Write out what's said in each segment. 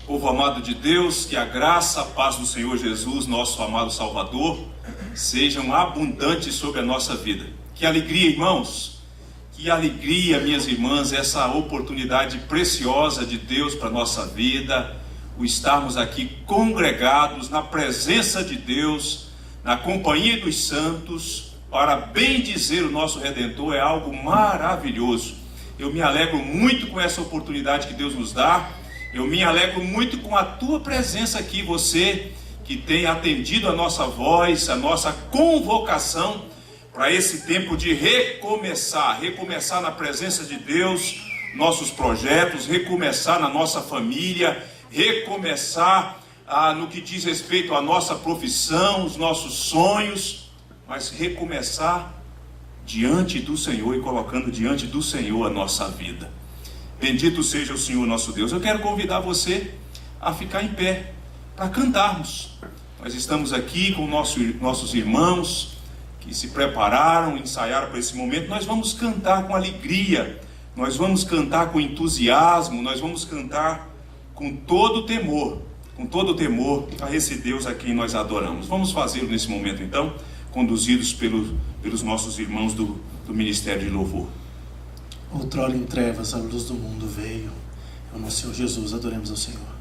Povo amado de Deus, que a graça, a paz do Senhor Jesus, nosso amado Salvador, sejam abundantes sobre a nossa vida. Que alegria, irmãos, que alegria, minhas irmãs, essa oportunidade preciosa de Deus para a nossa vida, o estarmos aqui congregados na presença de Deus, na companhia dos santos, para bendizer o nosso Redentor, é algo maravilhoso. Eu me alegro muito com essa oportunidade que Deus nos dá. Eu me alegro muito com a tua presença aqui, você que tem atendido a nossa voz, a nossa convocação para esse tempo de recomeçar na presença de Deus, nossos projetos, recomeçar na nossa família, recomeçar no que diz respeito à nossa profissão, os nossos sonhos, mas recomeçar diante do Senhor e colocando diante do Senhor a nossa vida. Bendito seja o Senhor nosso Deus. Eu quero convidar você a ficar em pé para cantarmos. Nós estamos aqui com nossos irmãos que se prepararam, ensaiaram para esse momento. Nós vamos cantar com alegria, nós vamos cantar com entusiasmo, nós vamos cantar com todo temor a esse Deus a quem nós adoramos. Vamos fazê-lo nesse momento então, conduzidos pelos nossos irmãos do Ministério de Louvor. Outrora em trevas a luz do mundo veio. É o nosso Senhor Jesus, adoremos ao Senhor.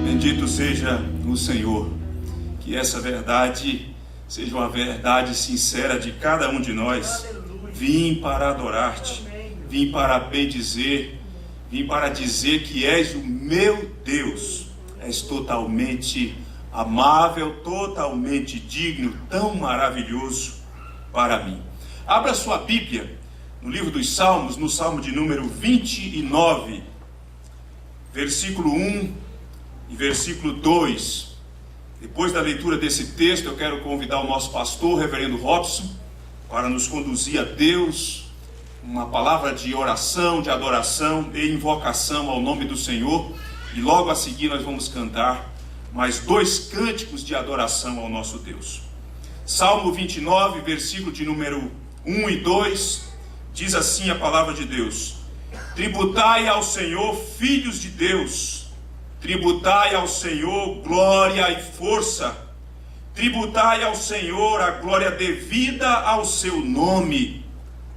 Bendito seja o Senhor, que essa verdade seja uma verdade sincera de cada um de nós. Vim para adorar-te, vim para bendizer, vim para dizer que és o meu Deus. És totalmente amável, totalmente digno, tão maravilhoso para mim. Abra sua Bíblia no livro dos Salmos, no Salmo de número 29, versículo 1 e versículo 2. Depois da leitura desse texto, eu quero convidar o nosso pastor, reverendo Robson, para nos conduzir a Deus, uma palavra de oração, de adoração e invocação ao nome do Senhor. E logo a seguir nós vamos cantar mais 2 cânticos de adoração ao nosso Deus. Salmo 29, versículo de número 1 e 2, diz assim a palavra de Deus: tributai ao Senhor, filhos de Deus, tributai ao Senhor glória e força, tributai ao Senhor a glória devida ao seu nome,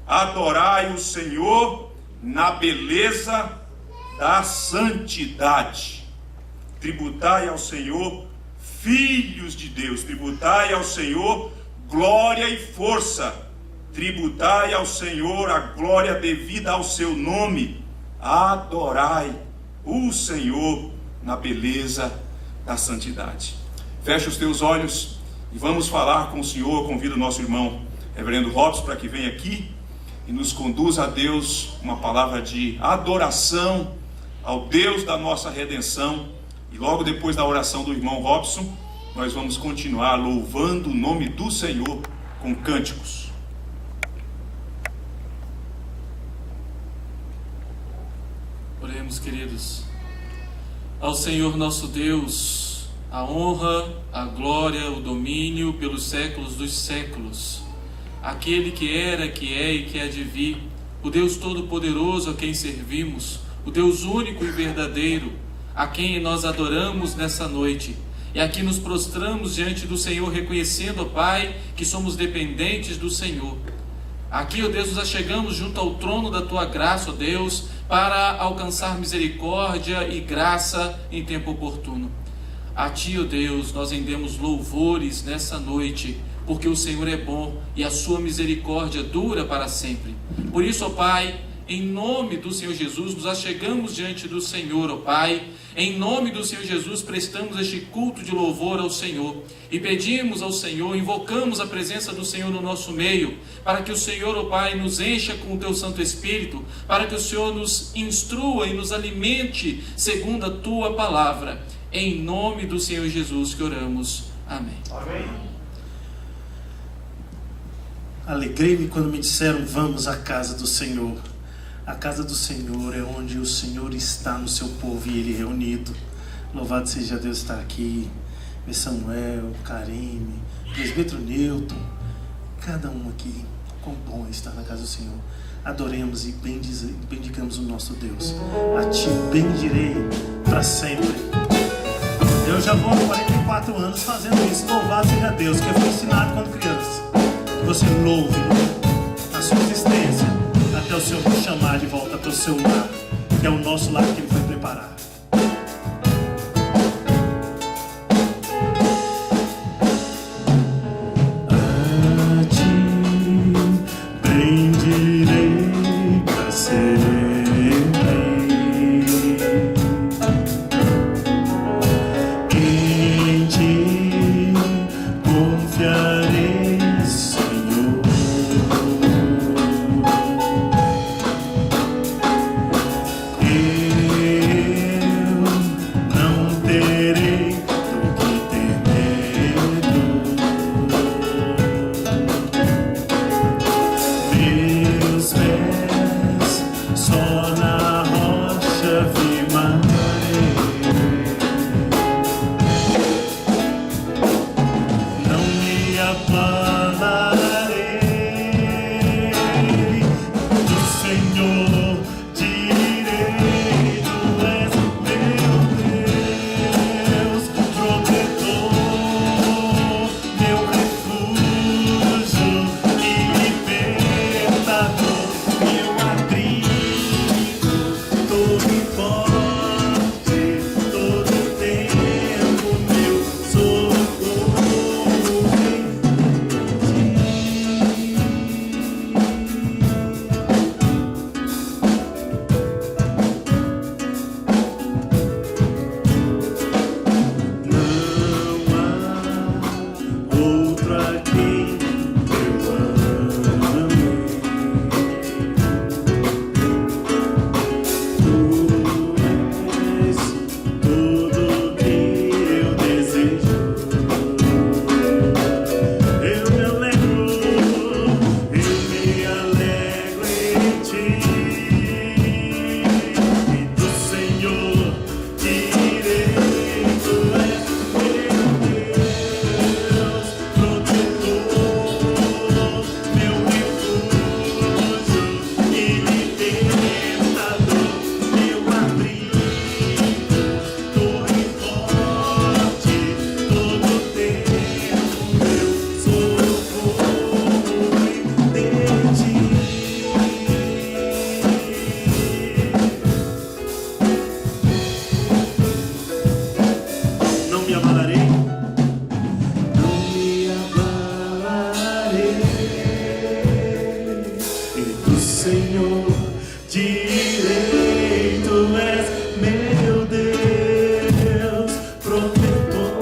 adorai o Senhor na beleza da santidade. Tributai ao Senhor, filhos de Deus, tributai ao Senhor glória e força, tributai ao Senhor a glória devida ao seu nome, adorai o Senhor na beleza da santidade. Fecha os teus olhos e vamos falar com o Senhor. Convido o nosso irmão reverendo Robson para que venha aqui e nos conduza a Deus, uma palavra de adoração ao Deus da nossa redenção. E logo depois da oração do irmão Robson, nós vamos continuar louvando o nome do Senhor com cânticos. Oremos, queridos. Ao Senhor nosso Deus, a honra, a glória, o domínio pelos séculos dos séculos. Aquele que era, que é e que há de vir, o Deus Todo-Poderoso a quem servimos, o Deus único e verdadeiro, a quem nós adoramos nessa noite. E aqui nos prostramos diante do Senhor, reconhecendo, ó Pai, que somos dependentes do Senhor. Aqui, ó Deus, nos achegamos junto ao trono da Tua graça, ó Deus, para alcançar misericórdia e graça em tempo oportuno. A Ti, ó Deus, nós rendemos louvores nessa noite, porque o Senhor é bom e a Sua misericórdia dura para sempre. Por isso, ó Pai, em nome do Senhor Jesus, nos achegamos diante do Senhor, ó Pai. Em nome do Senhor Jesus, prestamos este culto de louvor ao Senhor e pedimos ao Senhor, invocamos a presença do Senhor no nosso meio, para que o Senhor, ó Pai, nos encha com o Teu Santo Espírito, para que o Senhor nos instrua e nos alimente segundo a Tua palavra. Em nome do Senhor Jesus que oramos. Amém. Amém. Alegrei-me quando me disseram: vamos à casa do Senhor. A casa do Senhor é onde o Senhor está no seu povo e Ele reunido. Louvado seja Deus estar aqui. Samuel, Karime, presbítero Newton, cada um aqui. Quão bom é estar na casa do Senhor. Adoremos e bendicamos o nosso Deus. A Ti bendirei para sempre. Eu já vou há 44 anos fazendo isso. Louvado seja Deus, que eu fui ensinado quando criança. Que você louve a sua existência até o Senhor nos chamar de volta para o seu lar, que é o nosso lar que Ele foi preparar. A Ti bendirei para sempre. Em Ti confiarei, Senhor. Senhor, direito és meu Deus, protetor,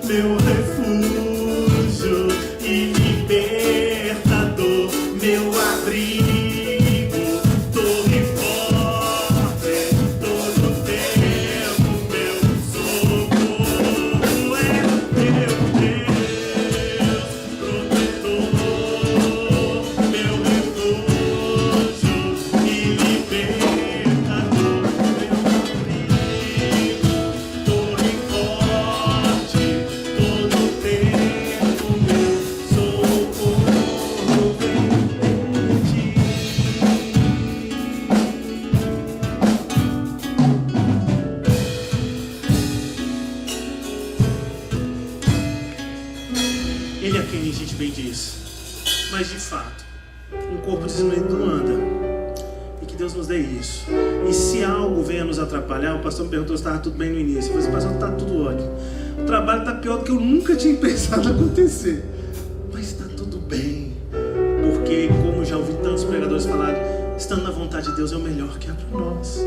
meu refúgio e libertador, meu abrigo, torre forte, todo tempo meu socorro é meu Deus, protetor, meu refúgio e libertador, meu abrigo, torre forte, todo tempo meu socorro vem de ti. Ele é quem a gente bem diz, mas de fato, um corpo desnutrido não anda, e que Deus nos dê isso. E se algo venha nos atrapalhar, o pastor me perguntou se estava tudo bem no início. Eu falei assim, pastor, está tudo ótimo. O trabalho está pior do que eu nunca tinha pensado acontecer, mas está tudo bem, porque como já ouvi tantos pregadores falarem, estando na vontade de Deus é o melhor que há para nós.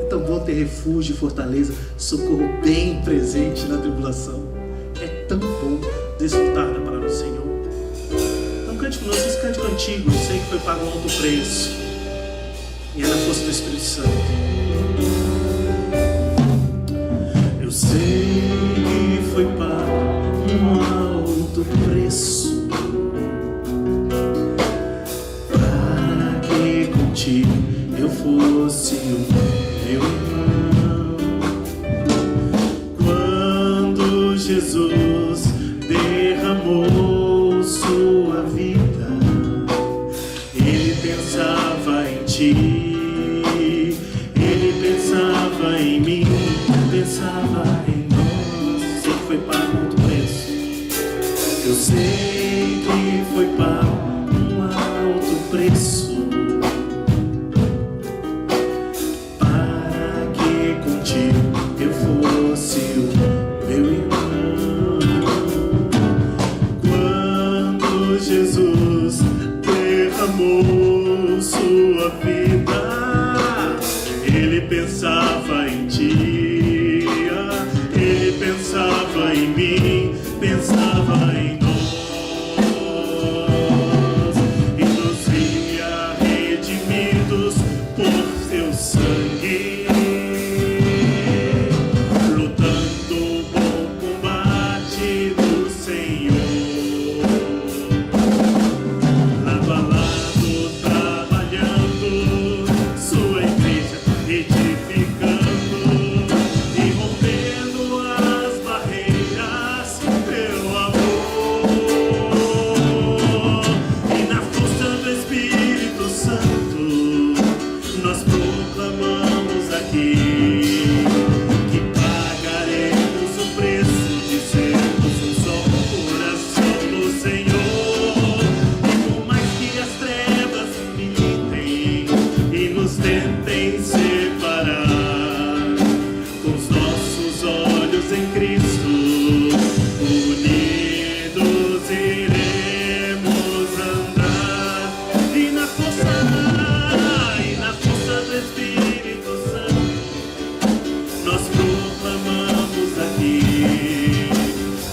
Então bom ter refúgio e fortaleza, socorro bem presente na tribulação. É tão bom desfrutar da palavra do Senhor. Então cante conosco esse cântico antigo, eu sei que foi pago um alto preço, e é na força do Espírito Santo. Eu sei que foi pago um alto preço, para que contigo eu fosse o meu irmão. Quando Jesus derramou sua vida, ele pensava em ti, ele pensava em mim, pensava em nós. Sei que foi pago muito preço, eu sei que foi pago um alto preço, para que contigo eu fosse o meu irmão. Quando Jesus derramou sua vida, ele pensava em ti, ele pensava em mim, pensava em nós, e nos via redimidos por seu sangue, lutando o bom combate do Senhor, lado a lado trabalhando, sua igreja edificando e rompendo as barreiras pelo amor. E na força do Espírito Santo nós proclamamos aqui que pagaremos o preço de sermos um só coração no Senhor. E por mais que as trevas militem e nos tentem separar, com os nossos olhos em Cristo, unidos iremos andar. E na força do Espírito Santo nós proclamamos aqui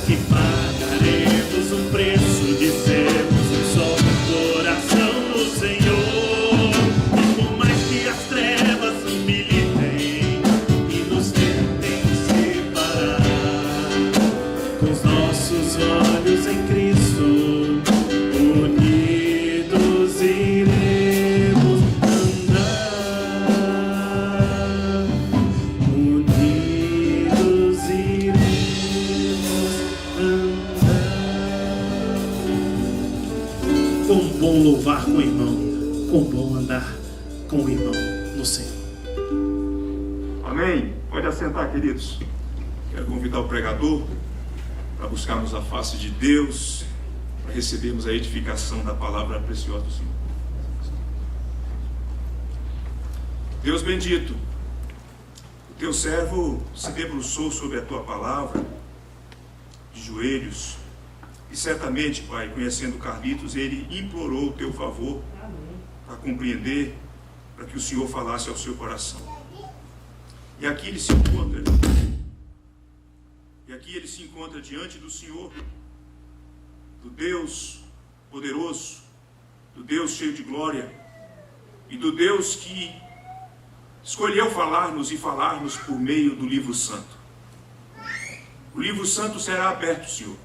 que pagaremos um preço de sermos um só coração no Senhor. E por mais que as trevas militem e nos tentem separar, com os nossos olhos em Cristo, unidos iremos andar. Unidos iremos andar. Quão bom louvar com o irmão, quão bom andar com o irmão no Senhor. Amém? Pode assentar, queridos. Quero convidar o pregador para buscarmos a face de Deus, para recebermos a edificação da palavra preciosa do Senhor. Deus bendito, o teu servo se debruçou sobre a tua palavra, de joelhos, e certamente, Pai, conhecendo Carlitos, ele implorou o teu favor para compreender, para que o Senhor falasse ao seu coração. E aqui ele se encontra. E aqui ele se encontra diante do Senhor, do Deus poderoso, do Deus cheio de glória, e do Deus que escolheu falar-nos e falar-nos por meio do livro santo. O livro santo será aberto, Senhor.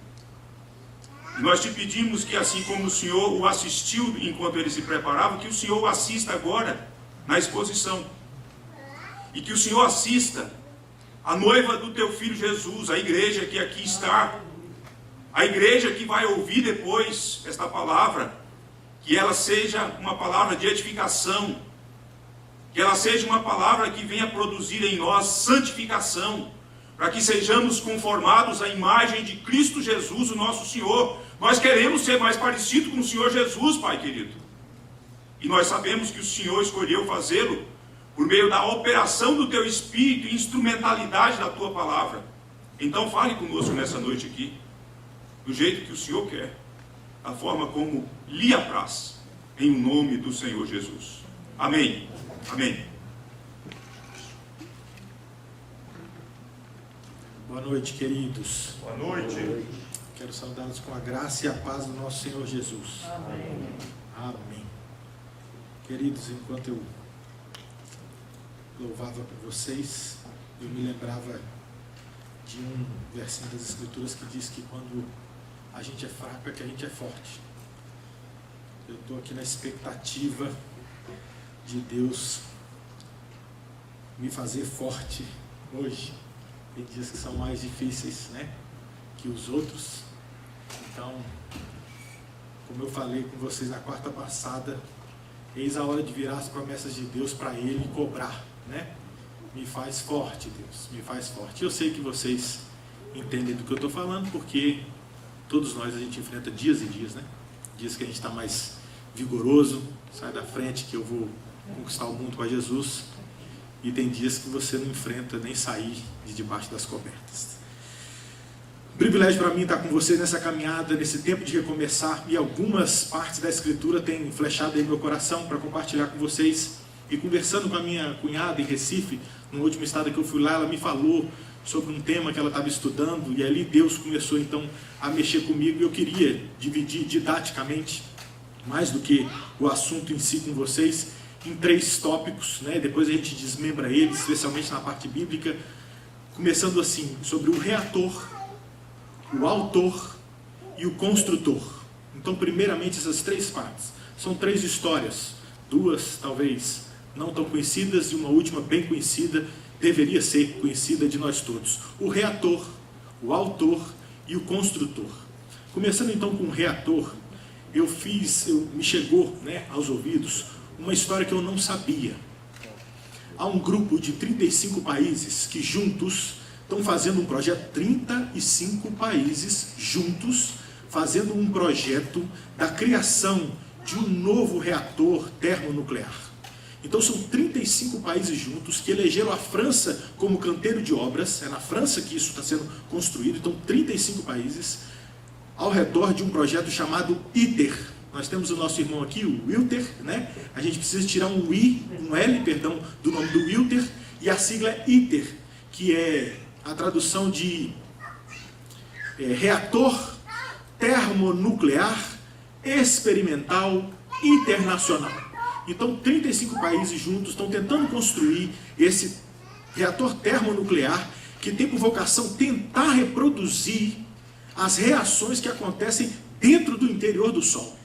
E nós te pedimos que, assim como o Senhor o assistiu enquanto ele se preparava, que o Senhor o assista agora na exposição. E que o Senhor assista a noiva do teu Filho Jesus, a igreja que aqui está, a igreja que vai ouvir depois esta palavra, que ela seja uma palavra de edificação, que ela seja uma palavra que venha produzir em nós santificação, para que sejamos conformados à imagem de Cristo Jesus, o nosso Senhor. Nós queremos ser mais parecidos com o Senhor Jesus, Pai querido. E nós sabemos que o Senhor escolheu fazê-lo por meio da operação do teu Espírito e instrumentalidade da tua palavra. Então fale conosco nessa noite aqui, do jeito que o Senhor quer, da forma como lhe apraz, em nome do Senhor Jesus. Amém. Amém. Boa noite, queridos. Boa noite. Quero saudá-los com a graça e a paz do nosso Senhor Jesus. Amém. Amém. Queridos, enquanto eu louvava por vocês, eu me lembrava de um versinho das Escrituras que diz que quando a gente é fraco é que a gente é forte. Eu estou aqui na expectativa de Deus me fazer forte hoje. Tem dias que são mais difíceis, né, que os outros. Então, como eu falei com vocês na quarta passada, eis a hora de virar as promessas de Deus para Ele e cobrar, né? Me faz forte, Deus, me faz forte. Eu sei que vocês entendem do que eu estou falando, porque todos nós a gente enfrenta dias e dias, né? Dias que a gente está mais vigoroso, sai da frente que eu vou conquistar o mundo com Jesus. E tem dias que você não enfrenta nem sair de debaixo das cobertas. Um privilégio para mim estar com vocês nessa caminhada, nesse tempo de recomeçar. E algumas partes da Escritura têm flechado aí meu coração para compartilhar com vocês. E conversando com a minha cunhada em Recife, no último estado que eu fui lá, ela me falou sobre um tema que ela estava estudando. E ali Deus começou então a mexer comigo. E eu queria dividir didaticamente, mais do que o assunto em si com vocês, em 3 tópicos, né? Depois a gente desmembra eles, especialmente na parte bíblica, começando assim, sobre o reator, o autor e o construtor. Então, primeiramente, essas 3 partes. São 3 histórias, 2 talvez não tão conhecidas e uma última bem conhecida, deveria ser conhecida de nós todos. O reator, o autor e o construtor. Começando então com o reator, me chegou, né, aos ouvidos uma história que eu não sabia. Há um grupo de 35 países que juntos estão fazendo um projeto, 35 países juntos, fazendo um projeto da criação de um novo reator termonuclear. Então são 35 países juntos que elegeram a França como canteiro de obras, é na França que isso está sendo construído, então 35 países, ao redor de um projeto chamado ITER. Nós temos o nosso irmão aqui, o Wilter, né? A gente precisa tirar um L, do nome do Wilter, e a sigla é ITER, que é a tradução de Reator Termonuclear Experimental Internacional. Então, 35 países juntos estão tentando construir esse reator termonuclear que tem por vocação tentar reproduzir as reações que acontecem dentro do interior do Sol.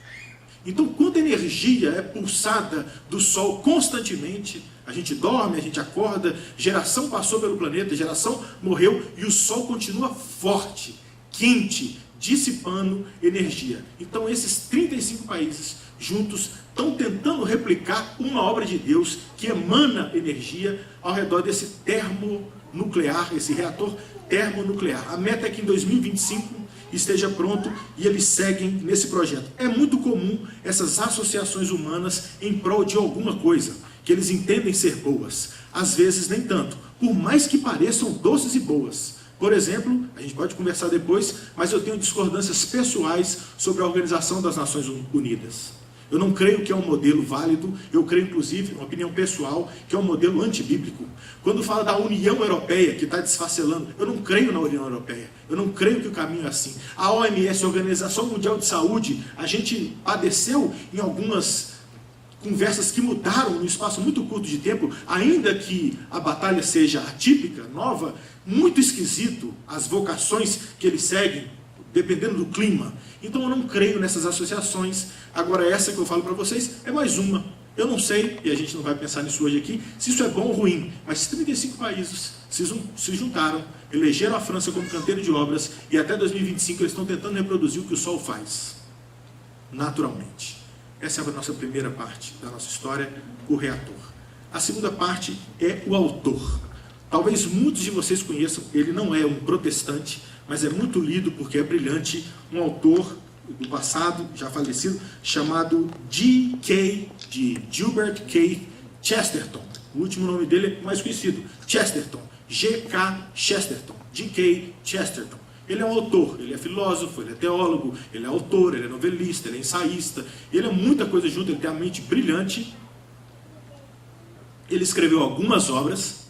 Então, quanta energia é pulsada do Sol constantemente, a gente dorme, a gente acorda, geração passou pelo planeta, geração morreu e o Sol continua forte, quente, dissipando energia. Então, esses 35 países juntos estão tentando replicar uma obra de Deus que emana energia ao redor desse termonuclear, esse reator termonuclear. A meta é que em 2025 esteja pronto e eles seguem nesse projeto. É muito comum essas associações humanas em prol de alguma coisa que eles entendem ser boas. Às vezes nem tanto, por mais que pareçam doces e boas. Por exemplo, a gente pode conversar depois, mas eu tenho discordâncias pessoais sobre a Organização das Nações Unidas. Eu não creio que é um modelo válido, eu creio, inclusive, uma opinião pessoal, que é um modelo antibíblico. Quando fala da União Europeia, que está desfacelando, eu não creio na União Europeia, eu não creio que o caminho é assim. A OMS, a Organização Mundial de Saúde, a gente padeceu em algumas conversas que mudaram num espaço muito curto de tempo, ainda que a batalha seja atípica, nova, muito esquisito as vocações que eles seguem, dependendo do clima. Então eu não creio nessas associações. Agora essa que eu falo para vocês é mais uma. Eu não sei, e a gente não vai pensar nisso hoje aqui, se isso é bom ou ruim, mas 35 países se juntaram, elegeram a França como canteiro de obras, e até 2025 eles estão tentando reproduzir o que o Sol faz, naturalmente. Essa é a nossa primeira parte da nossa história, o reator. A segunda parte é o autor. Talvez muitos de vocês conheçam, ele não é um protestante, mas é muito lido porque é brilhante, um autor do passado, já falecido, chamado G.K. de Gilbert K. Chesterton. O último nome dele é mais conhecido, Chesterton, G.K. Chesterton, G.K. Chesterton. Ele é um autor, ele é filósofo, ele é teólogo, ele é autor, ele é novelista, ele é ensaísta, ele é muita coisa junto, ele tem a mente brilhante. Ele escreveu algumas obras,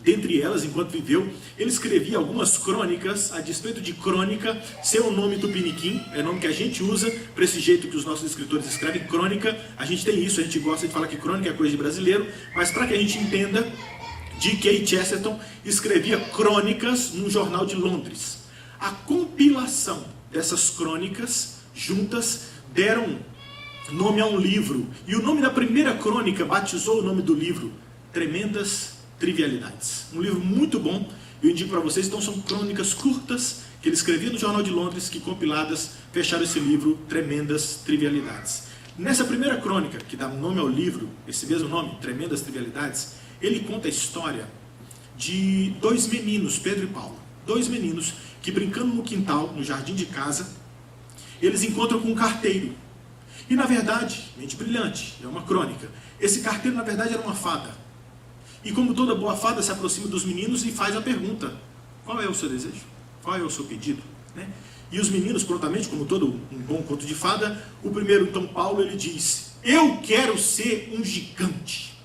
dentre elas, enquanto viveu, ele escrevia algumas crônicas, a despeito de crônica ser um nome tupiniquim, é o nome que a gente usa para esse jeito que os nossos escritores escrevem crônica. A gente tem isso, a gente gosta de falar que crônica é coisa de brasileiro, mas para que a gente entenda, G.K. Chesterton escrevia crônicas num jornal de Londres. A compilação dessas crônicas juntas deram nome a um livro, e o nome da primeira crônica batizou o nome do livro, Tremendas Trivialidades. Um livro muito bom, eu indico para vocês. Então são crônicas curtas que ele escrevia no Jornal de Londres, que compiladas fecharam esse livro, Tremendas Trivialidades. Nessa primeira crônica, que dá nome ao livro, esse mesmo nome, Tremendas Trivialidades, ele conta a história de dois meninos, Pedro e Paulo. Dois meninos que, brincando no quintal, no jardim de casa, eles encontram com um carteiro. E na verdade, mente brilhante, é uma crônica, esse carteiro na verdade era uma fada. E como toda boa fada, se aproxima dos meninos e faz a pergunta: qual é o seu desejo? Qual é o seu pedido? Né? E os meninos, prontamente, como todo um bom conto de fada, o primeiro, então, Paulo, ele diz: eu quero ser um gigante,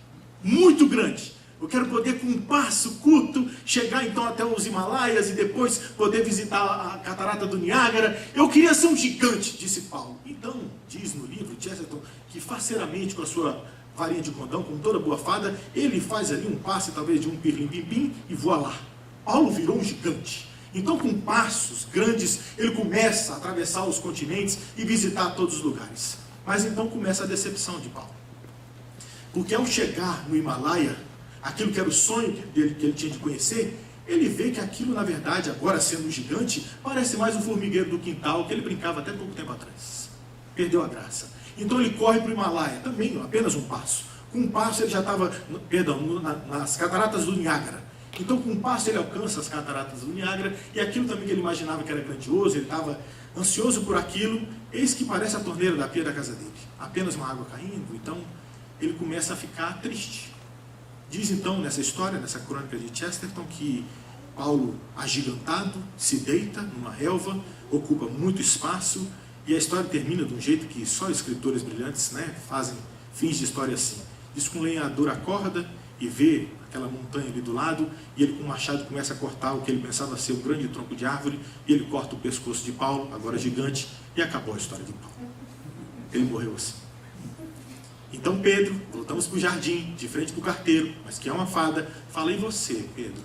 muito grande. Eu quero poder, com um passo curto, chegar então até os Himalaias e depois poder visitar a catarata do Niágara. Eu queria ser um gigante, disse Paulo. Então, diz no livro Chesterton que faceiramente, com a sua varinha de condão, como toda boa fada, ele faz ali um passe, talvez de um pirlim-pim-pim, e voa lá. Paulo virou um gigante. Então, com passos grandes, ele começa a atravessar os continentes e visitar todos os lugares. Mas então começa a decepção de Paulo. Porque ao chegar no Himalaia, aquilo que era o sonho dele, que ele tinha de conhecer, ele vê que aquilo, na verdade, agora sendo um gigante, parece mais um formigueiro do quintal que ele brincava até pouco tempo atrás. Perdeu a graça. Então ele corre para o Himalaia, também apenas um passo. Com um passo ele já estava, nas cataratas do Niágara. Então com um passo ele alcança as cataratas do Niágara, e aquilo também que ele imaginava que era grandioso, ele estava ansioso por aquilo, eis que parece a torneira da pia da casa dele. Apenas uma água caindo, então ele começa a ficar triste. Diz então nessa história, nessa crônica de Chesterton, que Paulo, agigantado, se deita numa relva, ocupa muito espaço, e a história termina de um jeito que só escritores brilhantes, né, fazem fins de história assim. Diz que um lenhador acorda e vê aquela montanha ali do lado, e ele com um machado começa a cortar o que ele pensava ser um grande tronco de árvore, e ele corta o pescoço de Paulo, agora gigante, e acabou a história de Paulo. Ele morreu assim. Então Pedro, voltamos para o jardim, de frente para o carteiro, mas que é uma fada, fala: e você, Pedro?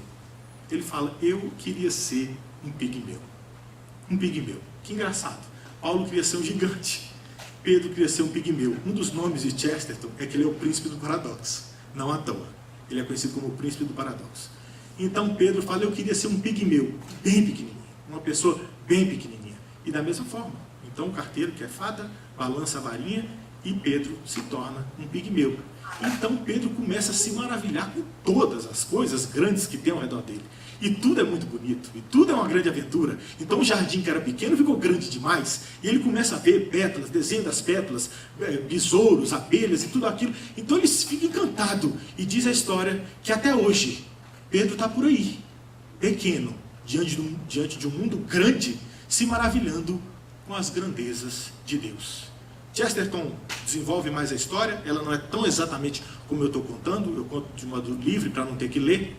Ele fala: eu queria ser um pigmeu. Um pigmeu. Que engraçado. Paulo queria ser um gigante. Pedro queria ser um pigmeu. Um dos nomes de Chesterton é que ele é o príncipe do paradoxo. Não à toa. Ele é conhecido como o príncipe do paradoxo. Então Pedro fala: eu queria ser um pigmeu, bem pequenininho. Uma pessoa bem pequenininha. E da mesma forma, então o carteiro, que é fada, balança a varinha, e Pedro se torna um pigmeu. Então Pedro começa a se maravilhar com todas as coisas grandes que tem ao redor dele. E tudo é muito bonito, e tudo é uma grande aventura. Então o jardim, que era pequeno, ficou grande demais. E ele começa a ver pétalas, desenho das pétalas, besouros, abelhas e tudo aquilo. Então ele fica encantado. E diz a história que até hoje, Pedro está por aí, pequeno, diante de um mundo grande, se maravilhando com as grandezas de Deus. Chesterton desenvolve mais a história, ela não é tão exatamente como eu estou contando, eu conto de modo livre para não ter que ler,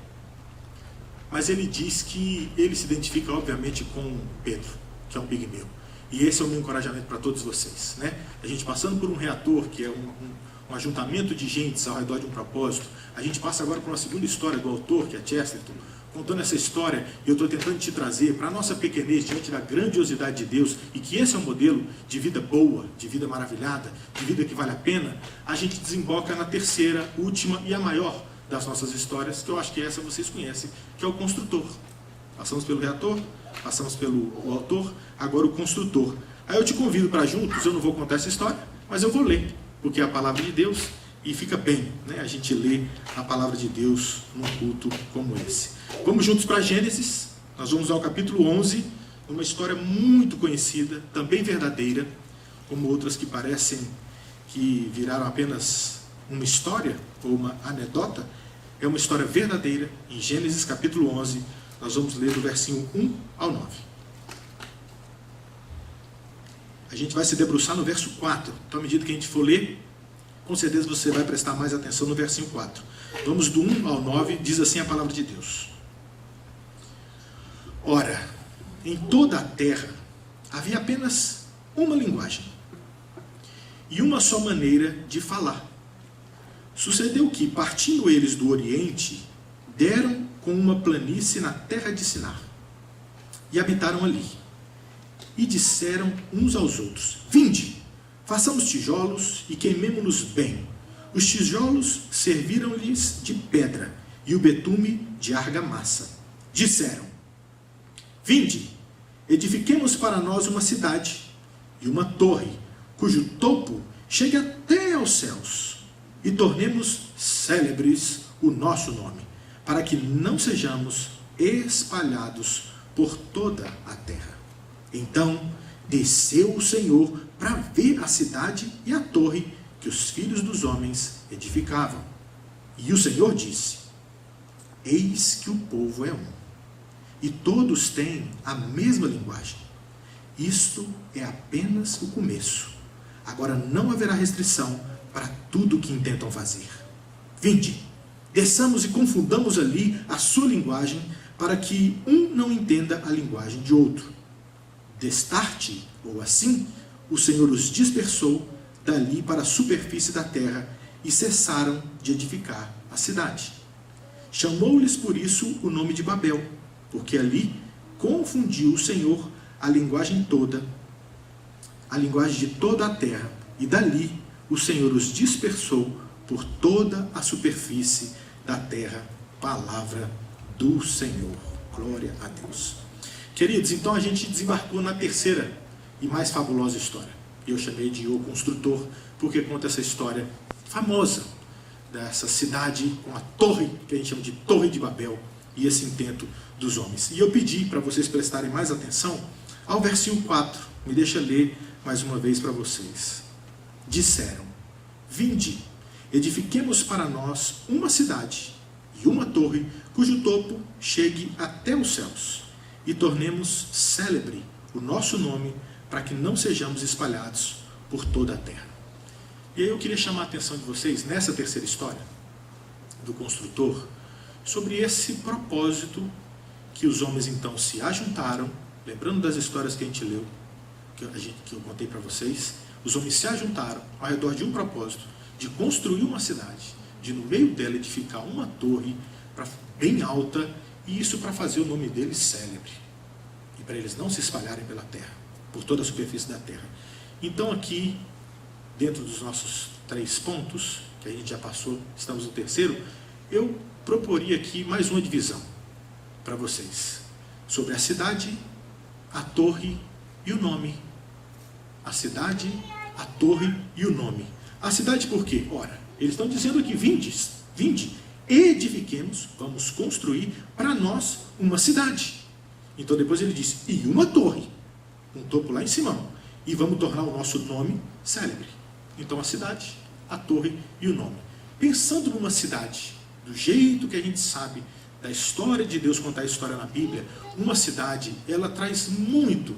mas ele diz que ele se identifica obviamente com Pedro, que é um pigmeu. E esse é o meu encorajamento para todos vocês, né? A gente passando por um reator, que é um ajuntamento de gentes ao redor de um propósito, a gente passa agora por uma segunda história do autor, que é Chesterton, contando essa história, e eu estou tentando te trazer para a nossa pequenez diante da grandiosidade de Deus, e que esse é um modelo de vida boa, de vida maravilhada, de vida que vale a pena. A gente desemboca na terceira, última e a maior das nossas histórias, que eu acho que essa vocês conhecem, que é o construtor. Passamos pelo reator, passamos pelo autor, agora o construtor. Aí eu te convido para juntos, eu não vou contar essa história, mas eu vou ler, porque é a palavra de Deus, e fica bem, né, a gente lê a palavra de Deus num culto como esse. Vamos juntos para Gênesis, nós vamos ao capítulo 11, uma história muito conhecida, também verdadeira, como outras que parecem que viraram apenas uma história ou uma anedota. É uma história verdadeira. Em Gênesis capítulo 11, nós vamos ler do versinho 1 ao 9. A gente vai se debruçar no verso 4, então à medida que a gente for ler, com certeza você vai prestar mais atenção no versinho 4. Vamos do 1 ao 9, diz assim a palavra de Deus. Ora, em toda a terra havia apenas uma linguagem e uma só maneira de falar. Sucedeu que, partindo eles do Oriente, deram com uma planície na terra de Sinar e habitaram ali. E disseram uns aos outros: Vinde, façamos tijolos e queimemo-los bem. Os tijolos serviram-lhes de pedra e o betume de argamassa. Disseram: Vinde, edifiquemos para nós uma cidade e uma torre, cujo topo chegue até aos céus, e tornemos célebres o nosso nome, para que não sejamos espalhados por toda a terra. Então desceu o Senhor para ver a cidade e a torre que os filhos dos homens edificavam. E o Senhor disse: Eis que o povo é um, e todos têm a mesma linguagem. Isto é apenas o começo. Agora não haverá restrição para tudo o que intentam fazer. Vinde, desçamos e confundamos ali a sua linguagem, para que um não entenda a linguagem de outro. Destarte, ou assim, o Senhor os dispersou dali para a superfície da terra e cessaram de edificar a cidade. Chamou-lhes por isso o nome de Babel, porque ali confundiu o Senhor a linguagem toda, a linguagem de toda a terra, e dali o Senhor os dispersou por toda a superfície da terra. Palavra do Senhor. Glória a Deus. Queridos, então a gente desembarcou na terceira e mais fabulosa história. Eu chamei de O Construtor, porque conta essa história famosa dessa cidade com a torre, que a gente chama de Torre de Babel, e esse intento dos homens. E eu pedi para vocês prestarem mais atenção ao versinho 4. Me deixa ler mais uma vez para vocês. Disseram: Vinde, edifiquemos para nós uma cidade e uma torre, cujo topo chegue até os céus, e tornemos célebre o nosso nome, para que não sejamos espalhados por toda a terra. E aí eu queria chamar a atenção de vocês, nessa terceira história do construtor, sobre esse propósito que os homens então se ajuntaram, lembrando das histórias que a gente leu, que eu contei para vocês. Os homens se ajuntaram ao redor de um propósito, de construir uma cidade, de no meio dela edificar uma torre bem alta, e isso para fazer o nome deles célebre, e para eles não se espalharem pela terra, por toda a superfície da terra. Então aqui, dentro dos nossos 3 pontos, que a gente já passou, estamos no terceiro, eu proporia aqui mais uma divisão para vocês, sobre a cidade, a torre e o nome. A cidade, a torre e o nome. A cidade por quê? Ora, eles estão dizendo aqui: vinde, edifiquemos, vamos construir para nós uma cidade. Então depois ele diz: e uma torre, um topo lá em cima, e vamos tornar o nosso nome célebre. Então a cidade, a torre e o nome. Pensando numa cidade, do jeito que a gente sabe da história de Deus, contar a história na Bíblia, uma cidade, ela traz muito,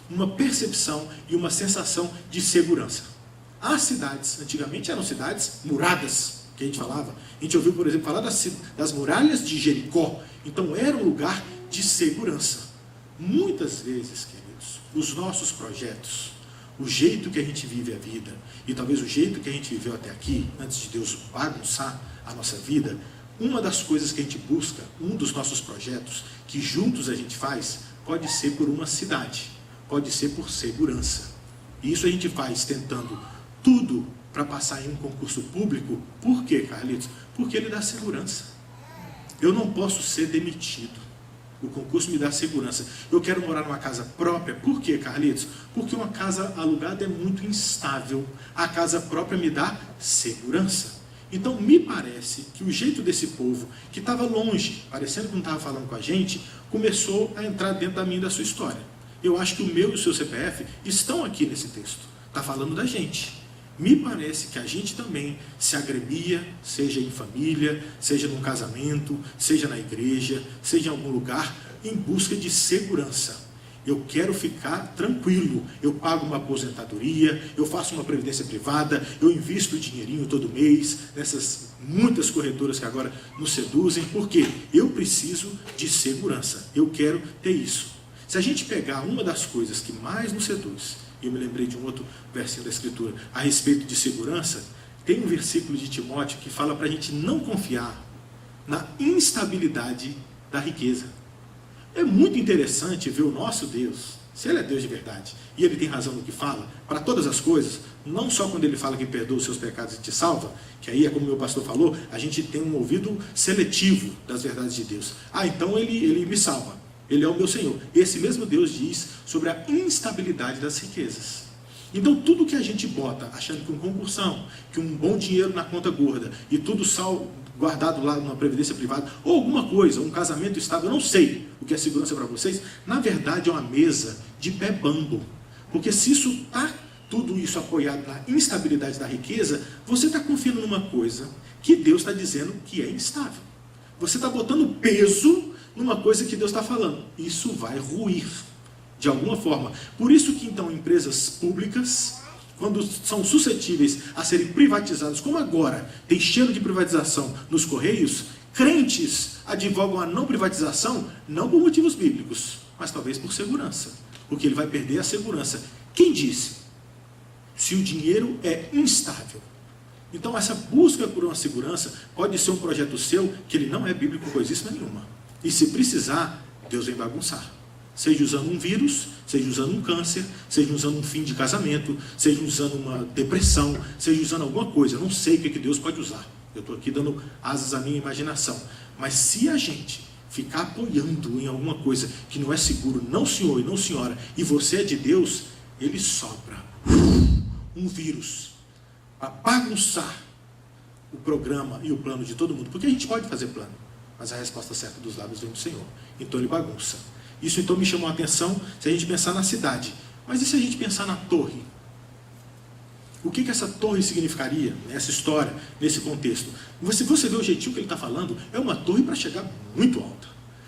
uma percepção e uma sensação de segurança. As cidades, antigamente eram cidades muradas, que a gente falava. A gente ouviu, por exemplo, falar das muralhas de Jericó. Então era um lugar de segurança. Muitas vezes, queridos, os nossos projetos, o jeito que a gente vive a vida, e talvez o jeito que a gente viveu até aqui, antes de Deus bagunçar a nossa vida, uma das coisas que a gente busca, um dos nossos projetos, que juntos a gente faz, pode ser por uma cidade, pode ser por segurança. E isso a gente faz tentando tudo para passar em um concurso público. Por quê, Carlitos? Porque ele dá segurança. Eu não posso ser demitido. O concurso me dá segurança. Eu quero morar numa casa própria. Por quê, Carlitos? Porque uma casa alugada é muito instável. A casa própria me dá segurança. Então, me parece que o jeito desse povo, que estava longe, parecendo que não estava falando com a gente, começou a entrar dentro da minha e da sua história. Eu acho que o meu e o seu CPF estão aqui nesse texto. Está falando da gente. Me parece que a gente também se agremia, seja em família, seja num casamento, seja na igreja, seja em algum lugar, em busca de segurança. Eu quero ficar tranquilo, eu pago uma aposentadoria, eu faço uma previdência privada, eu invisto dinheirinho todo mês, nessas muitas corretoras que agora nos seduzem, porque eu preciso de segurança, eu quero ter isso. Se a gente pegar uma das coisas que mais nos seduz, eu me lembrei de um outro versinho da Escritura, a respeito de segurança, tem um versículo de Timóteo que fala para a gente não confiar na instabilidade da riqueza. É muito interessante ver o nosso Deus, se Ele é Deus de verdade, e Ele tem razão no que fala, para todas as coisas, não só quando Ele fala que perdoa os seus pecados e te salva, que aí é como o meu pastor falou, a gente tem um ouvido seletivo das verdades de Deus. Então Ele me salva, Ele é o meu Senhor. Esse mesmo Deus diz sobre a instabilidade das riquezas. Então tudo que a gente bota, achando que um concursão, que um bom dinheiro na conta gorda, e tudo guardado lá numa previdência privada, ou alguma coisa, um casamento estável, eu não sei o que é segurança para vocês, na verdade é uma mesa de pé bambo. Porque se isso está, tudo isso apoiado na instabilidade da riqueza, você está confiando numa coisa que Deus está dizendo que é instável. Você está botando peso numa coisa que Deus está falando. Isso vai ruir, de alguma forma. Por isso que então empresas públicas, quando são suscetíveis a serem privatizadas, como agora tem cheiro de privatização nos Correios, crentes advogam a não privatização, não por motivos bíblicos, mas talvez por segurança, porque ele vai perder a segurança. Quem disse? Se o dinheiro é instável. Então essa busca por uma segurança pode ser um projeto seu, que ele não é bíblico coisíssima nenhuma. E se precisar, Deus vem bagunçar. Seja usando um vírus, seja usando um câncer, seja usando um fim de casamento, seja usando uma depressão, seja usando alguma coisa. Eu não sei o que Deus pode usar. Eu estou aqui dando asas à minha imaginação. Mas se a gente ficar apoiando em alguma coisa que não é seguro, não senhor e não senhora, e você é de Deus, Ele sopra um vírus para bagunçar o programa e o plano de todo mundo. Porque a gente pode fazer plano, mas a resposta certa dos lábios vem do Senhor. Então Ele bagunça. Isso então me chamou a atenção se a gente pensar na cidade. Mas e se a gente pensar na torre? O que essa torre significaria nessa história, nesse contexto? Você vê o jeitinho que ele está falando, é uma torre para chegar muito alta.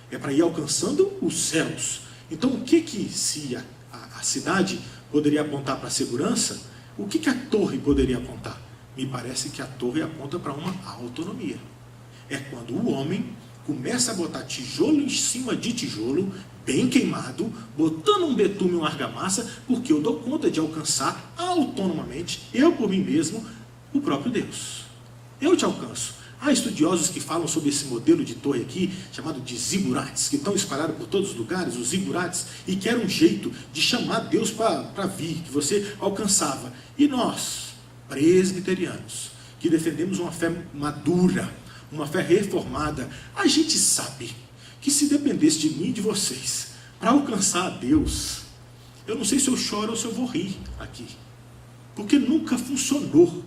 É para ir alcançando os céus. Então o que se a cidade poderia apontar para a segurança, o que a torre poderia apontar? Me parece que a torre aponta para uma autonomia. É quando o homem começa a botar tijolo em cima de tijolo, bem queimado, botando um betume e uma argamassa, porque eu dou conta de alcançar autonomamente, eu por mim mesmo, o próprio Deus. Eu te alcanço. Há estudiosos que falam sobre esse modelo de torre aqui, chamado de zigurates, que estão espalhados por todos os lugares, os zigurates, e que era um jeito de chamar Deus para vir, que você alcançava. E nós, presbiterianos, que defendemos uma fé madura, uma fé reformada, a gente sabe que se dependesse de mim e de vocês para alcançar a Deus, eu não sei se eu choro ou se eu vou rir aqui, porque nunca funcionou,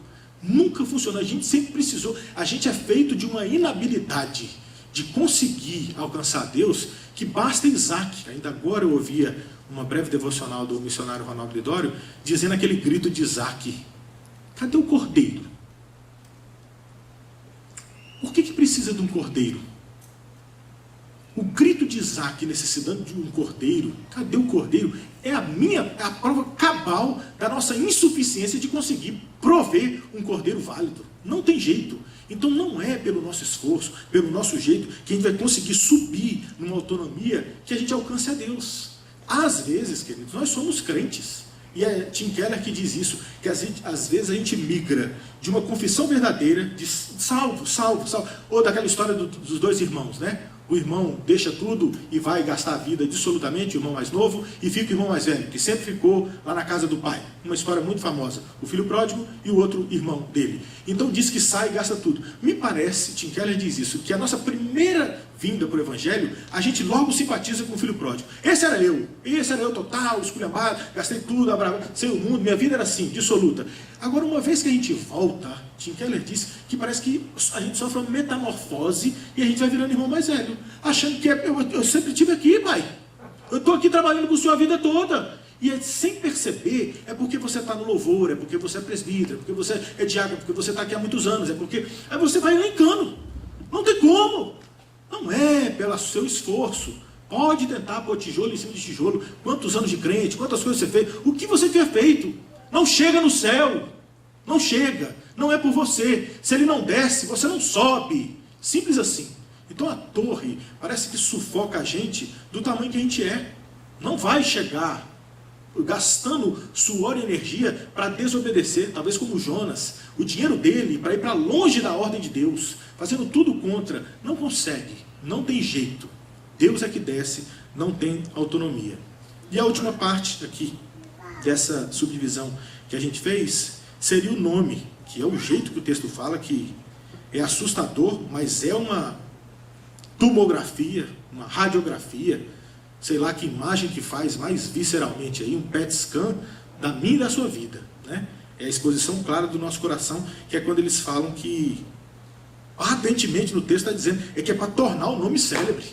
a gente sempre precisou, a gente é feito de uma inabilidade de conseguir alcançar a Deus, que basta Isaac. Ainda agora eu ouvia uma breve devocional do missionário Ronaldo Lidório, dizendo aquele grito de Isaac: cadê o cordeiro? Por que precisa de um cordeiro? O grito de Isaac necessitando de um cordeiro, cadê o cordeiro? É a prova cabal da nossa insuficiência de conseguir prover um cordeiro válido. Não tem jeito. Então não é pelo nosso esforço, pelo nosso jeito, que a gente vai conseguir subir numa autonomia que a gente alcance a Deus. Às vezes, queridos, nós somos crentes. E é Tim Keller que diz isso, que às vezes a gente migra de uma confissão verdadeira, de salvo, ou daquela história dos dois irmãos, né? O irmão deixa tudo e vai gastar a vida dissolutamente, o irmão mais novo, e fica o irmão mais velho, que sempre ficou lá na casa do pai. Uma história muito famosa. O filho pródigo e o outro irmão dele. Então diz que sai e gasta tudo. Me parece, Tim Keller diz isso, que a nossa primeira vinda para o Evangelho, a gente logo simpatiza com o filho pródigo. Esse era eu total, esculhambado, gastei tudo, sei o mundo, minha vida era assim, dissoluta. Agora, uma vez que a gente volta, Tim Keller diz que parece que a gente sofre uma metamorfose e a gente vai virando irmão mais velho, achando que eu sempre estive aqui, pai. Eu estou aqui trabalhando com o senhor a vida toda. E sem perceber, é porque você está no louvor, é porque você é presbítero, é porque você é diácono, é porque você está aqui há muitos anos, é porque aí você vai elencando. Não tem como. Não é pelo seu esforço. Pode tentar pôr tijolo em cima de tijolo. Quantos anos de crente, quantas coisas você fez. O que você tiver feito não chega no céu. Não chega. Não é por você. Se ele não desce, você não sobe. Simples assim. Então a torre parece que sufoca a gente do tamanho que a gente é. Não vai chegar gastando suor e energia para desobedecer, talvez como Jonas, o dinheiro dele para ir para longe da ordem de Deus, fazendo tudo contra, não consegue, não tem jeito. Deus é que desce, não tem autonomia. E a última parte aqui, dessa subdivisão que a gente fez, seria o nome, que é o jeito que o texto fala, que é assustador, mas é uma tomografia, uma radiografia, sei lá que imagem que faz mais visceralmente aí, um PET scan da minha e da sua vida, né? É a exposição clara do nosso coração, que é quando eles falam que, ardentemente no texto está dizendo, é que é para tornar o nome célebre,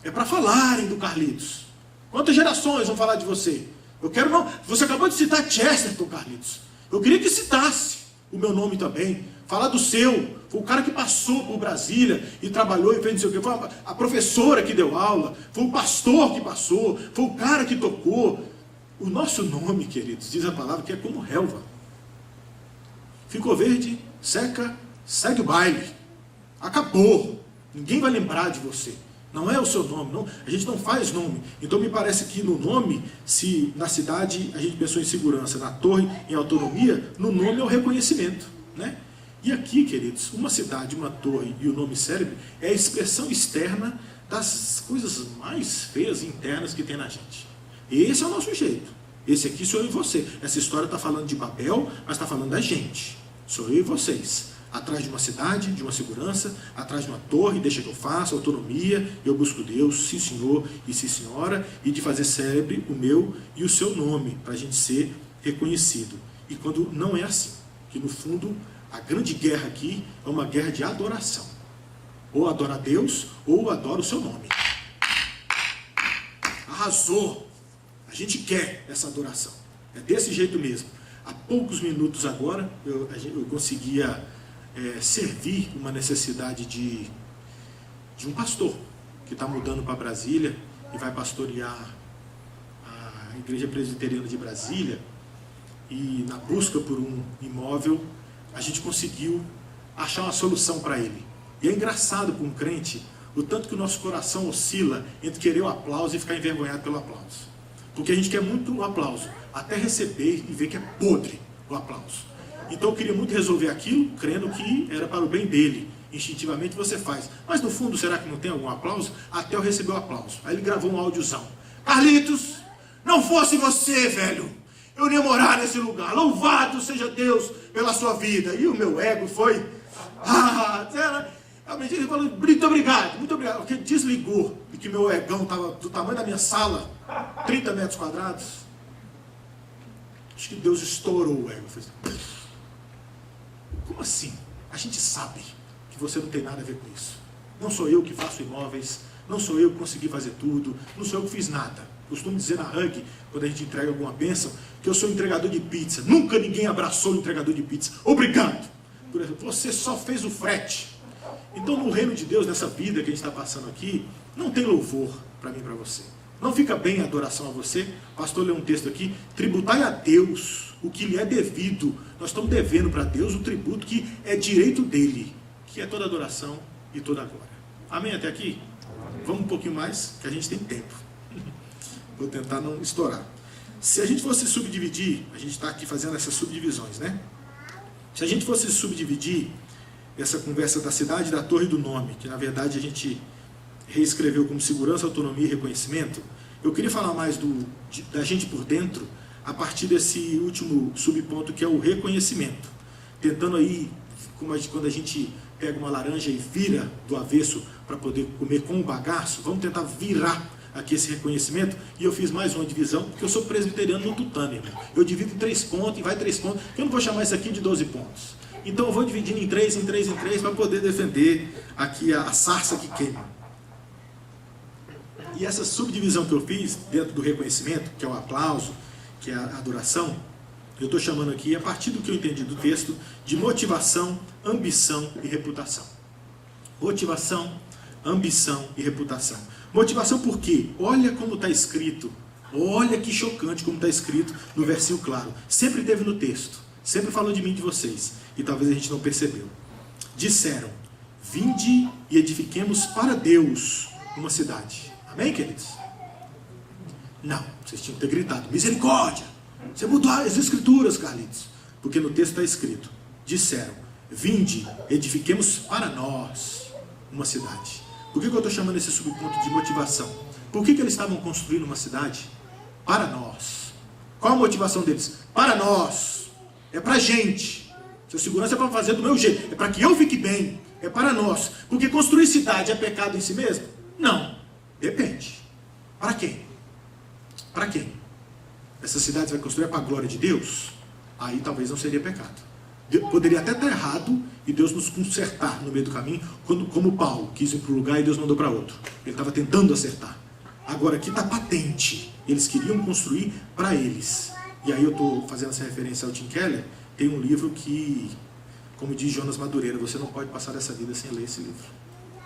é para falarem do Carlitos. Quantas gerações vão falar de você? Eu quero não, você acabou de citar Chesterton, Carlitos, eu queria que citasse o meu nome também, falar do seu. Foi o cara que passou por Brasília e trabalhou e fez não sei o quê. Foi a professora que deu aula. Foi o pastor que passou. Foi o cara que tocou. O nosso nome, queridos, diz a palavra que é como relva. Ficou verde, seca, segue o baile. Acabou. Ninguém vai lembrar de você. Não é o seu nome. Não, a gente não faz nome. Então me parece que no nome, se na cidade a gente pensou em segurança, na torre em autonomia, no nome é o reconhecimento, né? E aqui, queridos, uma cidade, uma torre e o nome célebre é a expressão externa das coisas mais feias e internas que tem na gente. Esse é o nosso jeito. Esse aqui sou eu e você. Essa história está falando de Babel, mas está falando da gente. Sou eu e vocês. Atrás de uma cidade, de uma segurança, atrás de uma torre, deixa que eu faça, autonomia, eu busco Deus, sim senhor e sim senhora, e de fazer célebre o meu e o seu nome, para a gente ser reconhecido. E quando não é assim, que no fundo a grande guerra aqui é uma guerra de adoração. Ou adora a Deus, ou adora o seu nome. Arrasou. A gente quer essa adoração. É desse jeito mesmo. Há poucos minutos agora, eu conseguia servir uma necessidade de um pastor que está mudando para Brasília e vai pastorear a Igreja Presbiteriana de Brasília. E na busca por um imóvel, a gente conseguiu achar uma solução para ele. E é engraçado para um crente o tanto que o nosso coração oscila entre querer o aplauso e ficar envergonhado pelo aplauso. Porque a gente quer muito o aplauso, até receber e ver que é podre o aplauso. Então eu queria muito resolver aquilo, crendo que era para o bem dele. Instintivamente você faz. Mas no fundo, será que não tem algum aplauso? Até eu receber o aplauso. Aí ele gravou um áudiozão. Carlitos, não fosse você, velho, eu não ia morar nesse lugar. Louvado seja Deus pela sua vida. E o meu ego foi... ele falou, muito obrigado. Porque desligou. E que meu egão estava do tamanho da minha sala, 30 metros quadrados. Acho que Deus estourou o ego. Como assim? A gente sabe que você não tem nada a ver com isso. Não sou eu que faço imóveis. Não sou eu que consegui fazer tudo. Não sou eu que fiz nada. Costumo dizer na Hug, quando a gente entrega alguma bênção, que eu sou entregador de pizza. Nunca ninguém abraçou o entregador de pizza. Obrigado. Por exemplo, você só fez o frete. Então, no reino de Deus, nessa vida que a gente está passando aqui, não tem louvor para mim e para você. Não fica bem a adoração a você. O pastor leu um texto aqui: tributai a Deus o que lhe é devido. Nós estamos devendo para Deus o tributo que é direito dele, que é toda adoração e toda glória. Amém até aqui? Vamos um pouquinho mais, que a gente tem tempo. Vou tentar não estourar. Se a gente fosse subdividir, a gente está aqui fazendo essas subdivisões, né? Se a gente fosse subdividir essa conversa da cidade, da torre e do nome, que na verdade a gente reescreveu como segurança, autonomia e reconhecimento, eu queria falar mais da gente por dentro, a partir desse último subponto, que é o reconhecimento. Tentando aí, quando a gente pega uma laranja e vira do avesso para poder comer com o bagaço, vamos tentar virar aqui esse reconhecimento. E eu fiz mais uma divisão, porque eu sou presbiteriano no tutâneo. Eu divido em 3 pontos, e vai 3 pontos. Eu não vou chamar isso aqui de 12 pontos. Então eu vou dividindo em 3, para poder defender aqui a sarça que queima. E essa subdivisão que eu fiz dentro do reconhecimento, que é o aplauso, que é a adoração, eu estou chamando aqui, a partir do que eu entendi do texto, de motivação, ambição e reputação. Motivação, ambição e reputação. Motivação por quê? Olha como está escrito, olha que chocante como está escrito no versículo claro. Sempre teve no texto, sempre falou de mim e de vocês, e talvez a gente não percebeu. Disseram: vinde e edifiquemos para Deus uma cidade. Amém, queridos? Não, vocês tinham que ter gritado: misericórdia! Você mudou as escrituras, Carlitos. Porque no texto está escrito: disseram: vinde, edifiquemos para nós uma cidade. Por que eu estou chamando esse subponto de motivação? Por que eles estavam construindo uma cidade? Para nós. Qual a motivação deles? Para nós. É para a gente. Seu segurança é para fazer do meu jeito. É para que eu fique bem. É para nós. Porque construir cidade é pecado em si mesmo? Não. Depende. Para quem? Para quem? Essa cidade você vai construir para a glória de Deus? Aí talvez não seria pecado. Poderia até estar errado e Deus nos consertar no meio do caminho, como Paulo quis ir para um lugar e Deus mandou para outro. Ele estava tentando acertar. Agora aqui está patente. Eles queriam construir para eles. E aí eu estou fazendo essa referência ao Tim Keller. Tem um livro que, como diz Jonas Madureira, você não pode passar dessa vida sem ler esse livro.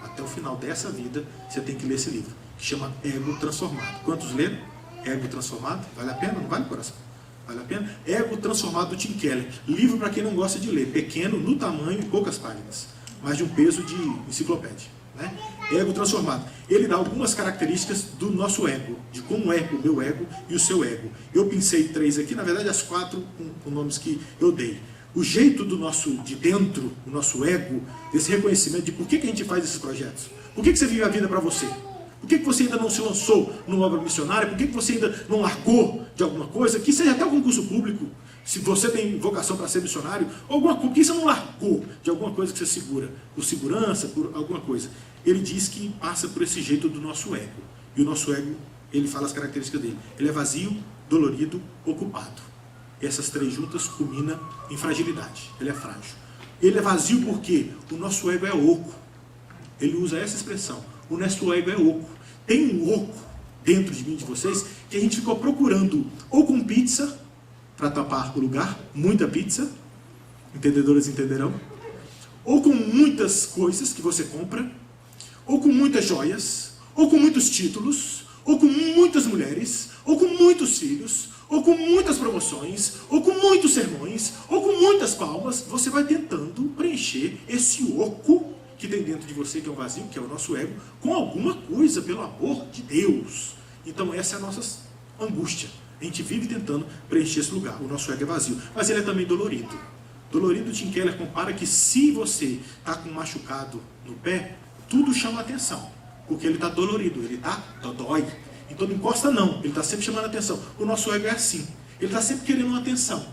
Até o final dessa vida você tem que ler esse livro, que chama Ego Transformado. Quantos leram? Ego Transformado? Vale a pena? Não vale, coração? Vale a pena? Ego Transformado, do Tim Keller. Livro para quem não gosta de ler. Pequeno, no tamanho, em poucas páginas. Mais de um peso de enciclopédia. Né? Ego Transformado. Ele dá algumas características do nosso ego. De como é o meu ego e o seu ego. Eu pensei 3 aqui, na verdade as 4 com nomes que eu dei. O jeito do nosso, de dentro, o nosso ego, esse reconhecimento de por que a gente faz esses projetos. Por que você vive a vida para você? Por que você ainda não se lançou numa obra missionária? Por que você ainda não largou de alguma coisa? Que seja até um concurso público, se você tem vocação para ser missionário, ou alguma coisa, por que você não largou de alguma coisa que você segura? Por segurança, por alguma coisa. Ele diz que passa por esse jeito do nosso ego. E o nosso ego, ele fala as características dele. Ele é vazio, dolorido, ocupado. E essas 3 juntas culminam em fragilidade. Ele é frágil. Ele é vazio porque o nosso ego é oco. Ele usa essa expressão. O nosso ego é oco. Tem um oco dentro de mim, de vocês, que a gente ficou procurando ou com pizza, para tapar o lugar, muita pizza, entendedoras entenderão, ou com muitas coisas que você compra, ou com muitas joias, ou com muitos títulos, ou com muitas mulheres, ou com muitos filhos, ou com muitas promoções, ou com muitos sermões, ou com muitas palmas. Você vai tentando preencher esse oco que tem dentro de você, que é o vazio, que é o nosso ego, com alguma coisa, pelo amor de Deus. Então essa é a nossa angústia. A gente vive tentando preencher esse lugar. O nosso ego é vazio, mas ele é também dolorido. Dolorido, Tim Keller compara que se você está com um machucado no pé, tudo chama atenção, porque ele está dolorido, ele está dói. Então não encosta não, ele está sempre chamando atenção. O nosso ego é assim, ele está sempre querendo uma atenção.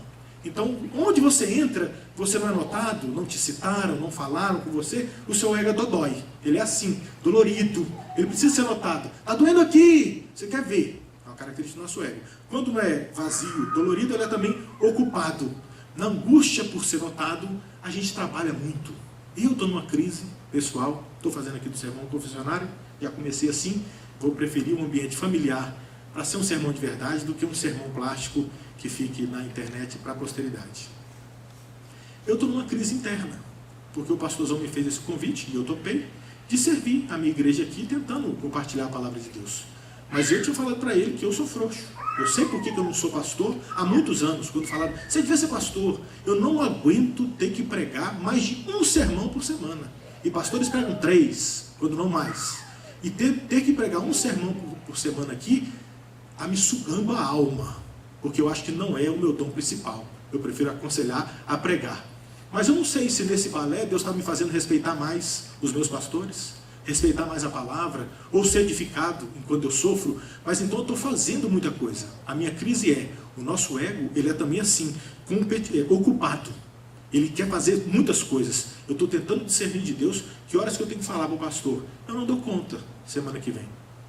Então, onde você entra, você não é notado, não te citaram, não falaram com você, o seu ego é dodói. Ele é assim, dolorido, ele precisa ser notado. Está doendo aqui, você quer ver. É uma característica do nosso ego. Quando não é vazio, dolorido, ele é também ocupado. Na angústia por ser notado, a gente trabalha muito. Eu estou numa crise pessoal, estou fazendo aqui do sermão confessionário, já comecei assim, vou preferir um ambiente familiar para ser um sermão de verdade do que um sermão plástico que fique na internet para a posteridade. Eu estou numa crise interna. porque o pastorzão me fez esse convite, e eu topei, de servir a minha igreja aqui, tentando compartilhar a palavra de Deus. Mas eu tinha falado para ele que eu sou frouxo. Eu sei por que eu não sou pastor há muitos anos. Quando falaram, você devia ser pastor. Eu não aguento ter que pregar mais de um sermão por semana. E pastores pregam 3, quando não mais. E ter que pregar um sermão por semana aqui, me sugando a alma. Porque eu acho que não é o meu dom principal. Eu prefiro aconselhar a pregar. Mas eu não sei se nesse balé Deus está me fazendo respeitar mais os meus pastores, respeitar mais a palavra, ou ser edificado enquanto eu sofro, mas então eu estou fazendo muita coisa. A minha crise o nosso ego, ele é também assim, ocupado. Ele quer fazer muitas coisas. Eu estou tentando discernir de Deus que horas que eu tenho que falar para o pastor. Eu não dou conta semana que vem.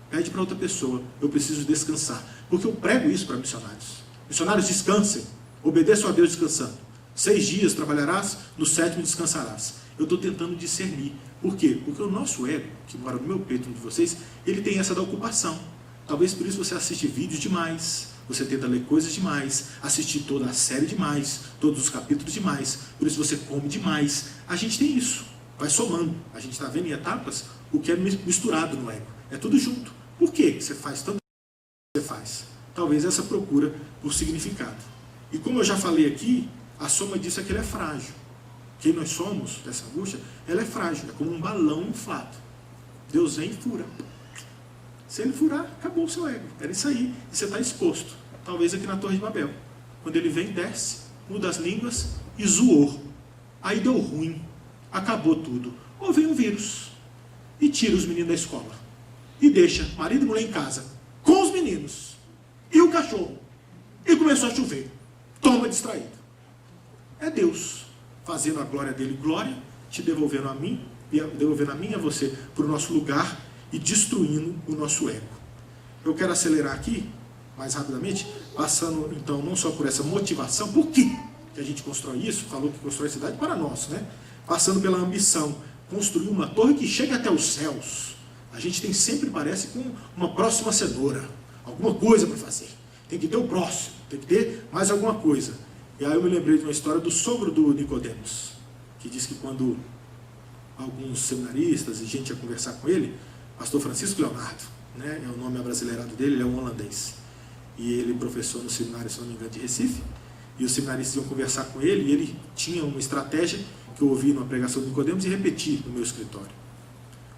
Pede para outra pessoa, eu preciso descansar. Porque eu prego isso para missionários. Missionários, descansem, obedeçam a Deus descansando. 6 dias trabalharás, no 7º descansarás. Eu estou tentando discernir. Por quê? Porque o nosso ego, que mora no meu peito, um de vocês, ele tem essa da ocupação. Talvez por isso você assiste vídeos demais, você tenta ler coisas demais, assistir toda a série demais, todos os capítulos demais, por isso você come demais. A gente tem isso, vai somando. A gente está vendo em etapas o que é misturado no ego. É tudo junto. Por que você faz tanto que você faz? Talvez essa procura por significado. E como eu já falei aqui, a soma disso é que ele é frágil. Quem nós somos, dessa angústia, ela é frágil, é como um balão inflado. Deus vem e fura. Se ele furar, acabou o seu ego. Era isso aí. E você está exposto. Talvez aqui na Torre de Babel. Quando ele vem, desce, muda as línguas e zoou. Aí deu ruim. Acabou tudo. Ou vem um vírus e tira os meninos da escola. E deixa marido e mulher em casa, com os meninos. E o cachorro. E começou a chover. Toma distraído. É Deus fazendo a glória dele glória, te devolvendo a mim, e devolvendo a mim e a você para o nosso lugar e destruindo o nosso ego. Eu quero acelerar aqui, mais rapidamente, passando então não só por essa motivação, por que a gente constrói isso? Falou que constrói a cidade para nós, né? Passando pela ambição, construir uma torre que chegue até os céus. A gente tem sempre, parece, com uma próxima cenoura, alguma coisa para fazer. Tem que ter o próximo, tem que ter mais alguma coisa. E aí eu me lembrei de uma história do sogro do Nicodemos, que diz que quando alguns seminaristas e gente ia conversar com ele, pastor Francisco Leonardo, né, é o nome abrasileirado dele, ele é um holandês. E ele professor no seminário, se não me engano, de Recife, e os seminaristas iam conversar com ele, e ele tinha uma estratégia que eu ouvi numa pregação do Nicodemos e repeti no meu escritório.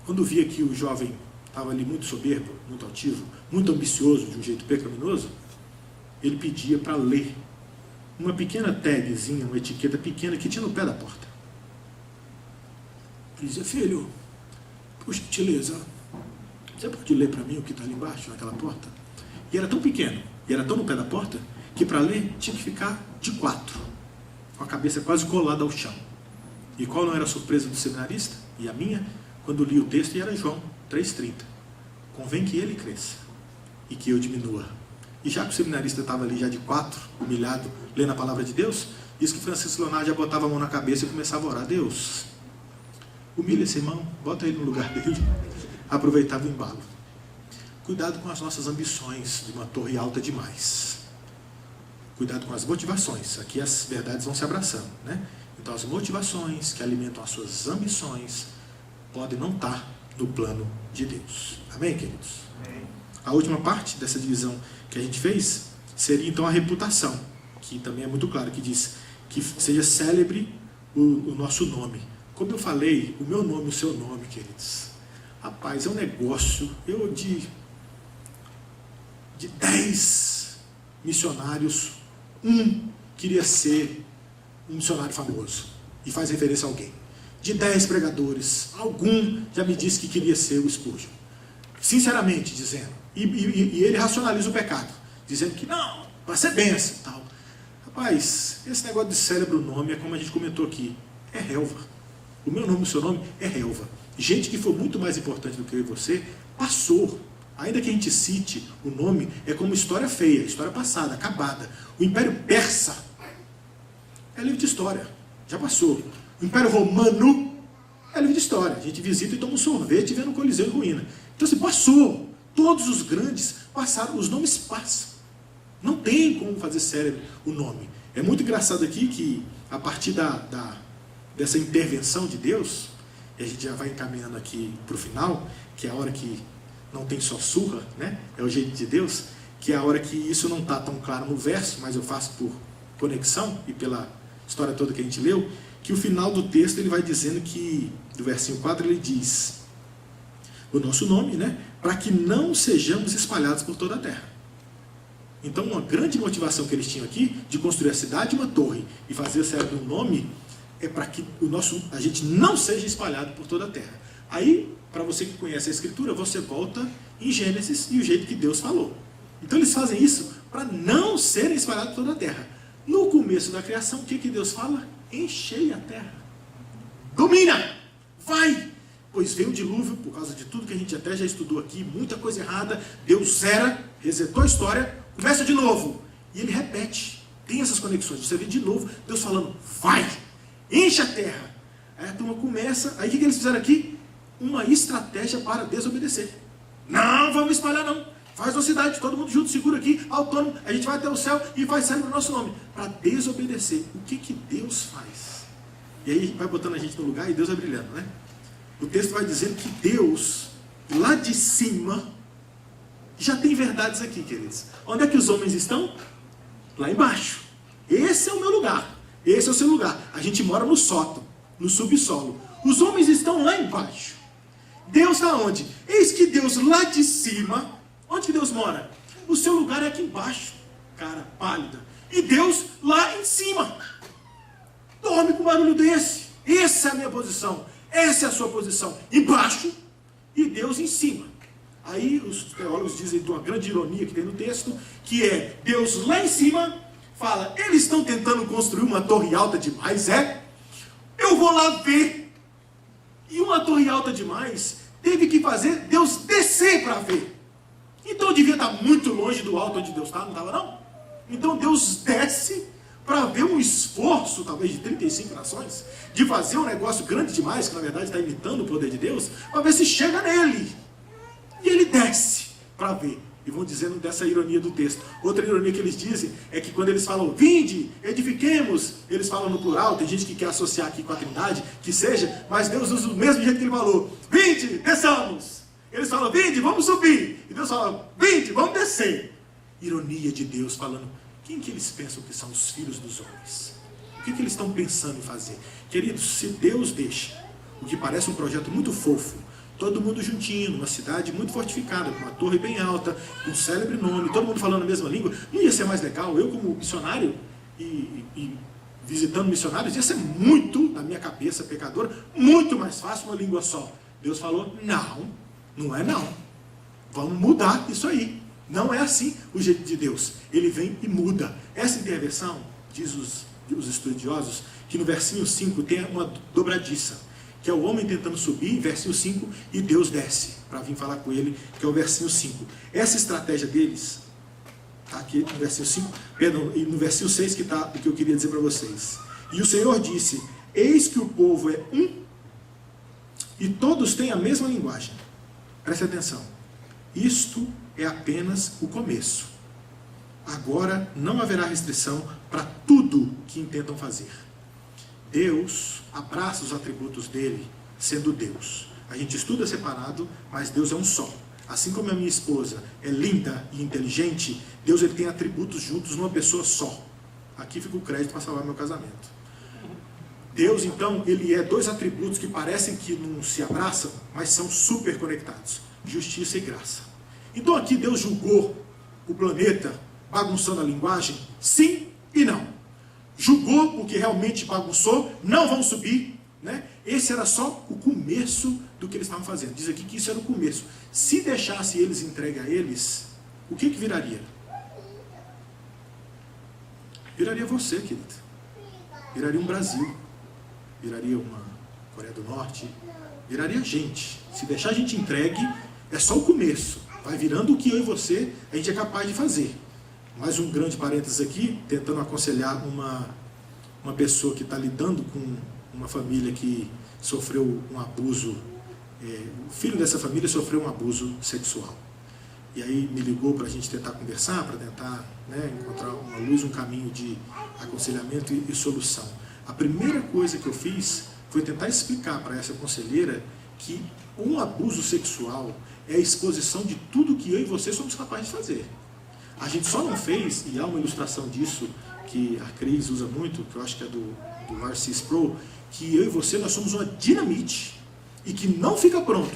Quando via que o jovem estava ali muito soberbo, muito altivo, muito ambicioso, de um jeito pecaminoso, ele pedia para ler uma pequena tagzinha, uma etiqueta pequena que tinha no pé da porta. Ele dizia, filho, por gentileza, você pode ler para mim o que está ali embaixo, naquela porta? E era tão pequeno, e era tão no pé da porta, que para ler tinha que ficar de 4, com a cabeça quase colada ao chão. E qual não era a surpresa do seminarista? E a minha, quando li o texto, e era João 3,30. Convém que ele cresça e que eu diminua. E já que o seminarista estava ali já de 4, humilhado, lendo a palavra de Deus, isso que Francisco Leonardo já botava a mão na cabeça e começava a orar. Deus, humilha esse irmão, bota ele no lugar dele. Aproveitava o embalo. Cuidado com as nossas ambições de uma torre alta demais. Cuidado com as motivações. Aqui as verdades vão se abraçando, né? Então as motivações que alimentam as suas ambições podem não estar no plano de Deus. Amém, queridos? Amém. A última parte dessa divisão que a gente fez seria então a reputação, que também é muito claro, que diz que seja célebre o nosso nome. Como eu falei, o meu nome, o seu nome, queridos. Rapaz, é um negócio, de 10 missionários, um queria ser um missionário famoso e faz referência a alguém. De 10 pregadores, algum já me disse que queria ser o Spurgeon. Sinceramente dizendo. E ele racionaliza o pecado, dizendo que não, vai ser bênção e tal. Rapaz, esse negócio de célebre nome é como a gente comentou aqui, é relva. O meu nome, o seu nome é relva. Gente que foi muito mais importante do que eu e você, passou. Ainda que a gente cite o nome, é como história feia, história passada, acabada. O Império Persa é livro de história, já passou. O Império Romano é livro de história. A gente visita e toma um sorvete vendo o Coliseu em ruína. Então, assim, passou. Todos os grandes passaram, os nomes passam. Não tem como fazer célebre o nome. É muito engraçado aqui que, a partir dessa intervenção de Deus, e a gente já vai encaminhando aqui para o final, que é a hora que não tem só surra, né? É o jeito de Deus, que é a hora que isso não está tão claro no verso, mas eu faço por conexão e pela história toda que a gente leu, que o final do texto ele vai dizendo que, do versinho 4, ele diz o nosso nome, né? Para que não sejamos espalhados por toda a terra. Então, uma grande motivação que eles tinham aqui, de construir a cidade e uma torre, e fazer serve um nome, é para que a gente não seja espalhado por toda a terra. Aí, para você que conhece a Escritura, você volta em Gênesis e o jeito que Deus falou. Então, eles fazem isso para não serem espalhados por toda a terra. No começo da criação, o que Deus fala? Enchei a terra. Domina! Vai! Pois veio o dilúvio, por causa de tudo que a gente até já estudou aqui, muita coisa errada, Deus zera, resetou a história, começa de novo. E ele repete, tem essas conexões. Você vê de novo, Deus falando, vai, enche a terra. Aí a turma começa, aí o que eles fizeram aqui? Uma estratégia para desobedecer. Não vamos espalhar não. Faz uma cidade, todo mundo junto, segura aqui, autônomo, a gente vai até o céu e vai sair no nosso nome. Para desobedecer. O que Deus faz? E aí vai botando a gente no lugar e Deus vai brilhando, né? O texto vai dizendo que Deus, lá de cima, já tem verdades aqui, queridos. Onde é que os homens estão? Lá embaixo. Esse é o meu lugar. Esse é o seu lugar. A gente mora no sótão, no subsolo. Os homens estão lá embaixo. Deus está onde? Eis que Deus lá de cima, onde que Deus mora? O seu lugar é aqui embaixo, cara pálida. E Deus lá em cima. Dorme com um barulho desse. Essa é a minha posição. Essa é a sua posição. Embaixo e Deus em cima. Aí os teólogos dizem de uma grande ironia que tem no texto, que é Deus lá em cima fala, eles estão tentando construir uma torre alta demais, eu vou lá ver. E uma torre alta demais teve que fazer Deus descer para ver. Então devia estar muito longe do alto onde Deus está, não estava não? Então Deus desce para ver um esforço, talvez de 35 nações, de fazer um negócio grande demais, que na verdade está imitando o poder de Deus, para ver se chega nele. E ele desce para ver. E vão dizendo dessa ironia do texto. Outra ironia que eles dizem é que quando eles falam, vinde, edifiquemos, eles falam no plural, tem gente que quer associar aqui com a Trindade, que seja, mas Deus usa do mesmo jeito que ele falou, vinde, desçamos. Eles falam, vinde, vamos subir. E Deus fala, vinde, vamos descer. Ironia de Deus falando, quem que eles pensam que são os filhos dos homens? O que eles estão pensando em fazer? Queridos, se Deus deixa o que parece um projeto muito fofo, todo mundo juntinho, numa cidade muito fortificada, com uma torre bem alta, com um célebre nome, todo mundo falando a mesma língua, não ia ser mais legal? Eu como missionário e visitando missionários, ia ser muito, na minha cabeça pecadora, muito mais fácil uma língua só. Deus falou, não é não. Vamos mudar isso aí. Não é assim o jeito de Deus. Ele vem e muda. Essa intervenção, diz os estudiosos, que no versinho 5 tem uma dobradiça, que é o homem tentando subir, versinho 5, e Deus desce para vir falar com ele, que é o versinho 5. Essa estratégia deles, está aqui no versinho 5, perdão, e no versinho 6 que está o que eu queria dizer para vocês. E o Senhor disse, eis que o povo é um, e todos têm a mesma linguagem. Preste atenção. Isto é apenas o começo. Agora não haverá restrição para tudo que intentam fazer. Deus abraça os atributos dele, sendo Deus. A gente estuda separado, mas Deus é um só. Assim como a minha esposa é linda e inteligente, Deus ele tem atributos juntos numa pessoa só. Aqui fica o crédito para salvar meu casamento. Deus, então, ele é dois atributos que parecem que não se abraçam, mas são super conectados. Justiça e graça. Então aqui Deus julgou o planeta bagunçando a linguagem? Sim e não. Julgou porque realmente bagunçou, não vão subir, né? Esse era só o começo do que eles estavam fazendo. Diz aqui que isso era o começo. Se deixasse eles entregue a eles, o que viraria? Viraria você, querido. Viraria um Brasil. Viraria uma Coreia do Norte. Viraria a gente. Se deixar a gente entregue, é só o começo. Vai virando o que eu e você, a gente é capaz de fazer. Mais um grande parênteses aqui, tentando aconselhar uma pessoa que está lidando com uma família que sofreu um abuso, o filho dessa família sofreu um abuso sexual. E aí me ligou para a gente tentar conversar, para tentar encontrar uma luz, um caminho de aconselhamento e solução. A primeira coisa que eu fiz foi tentar explicar para essa conselheira que um abuso sexual é a exposição de tudo que eu e você somos capazes de fazer. A gente só não fez, e há uma ilustração disso que a Cris usa muito, que eu acho que é do Narcis Pro, que eu e você, nós somos uma dinamite, e que não fica pronto,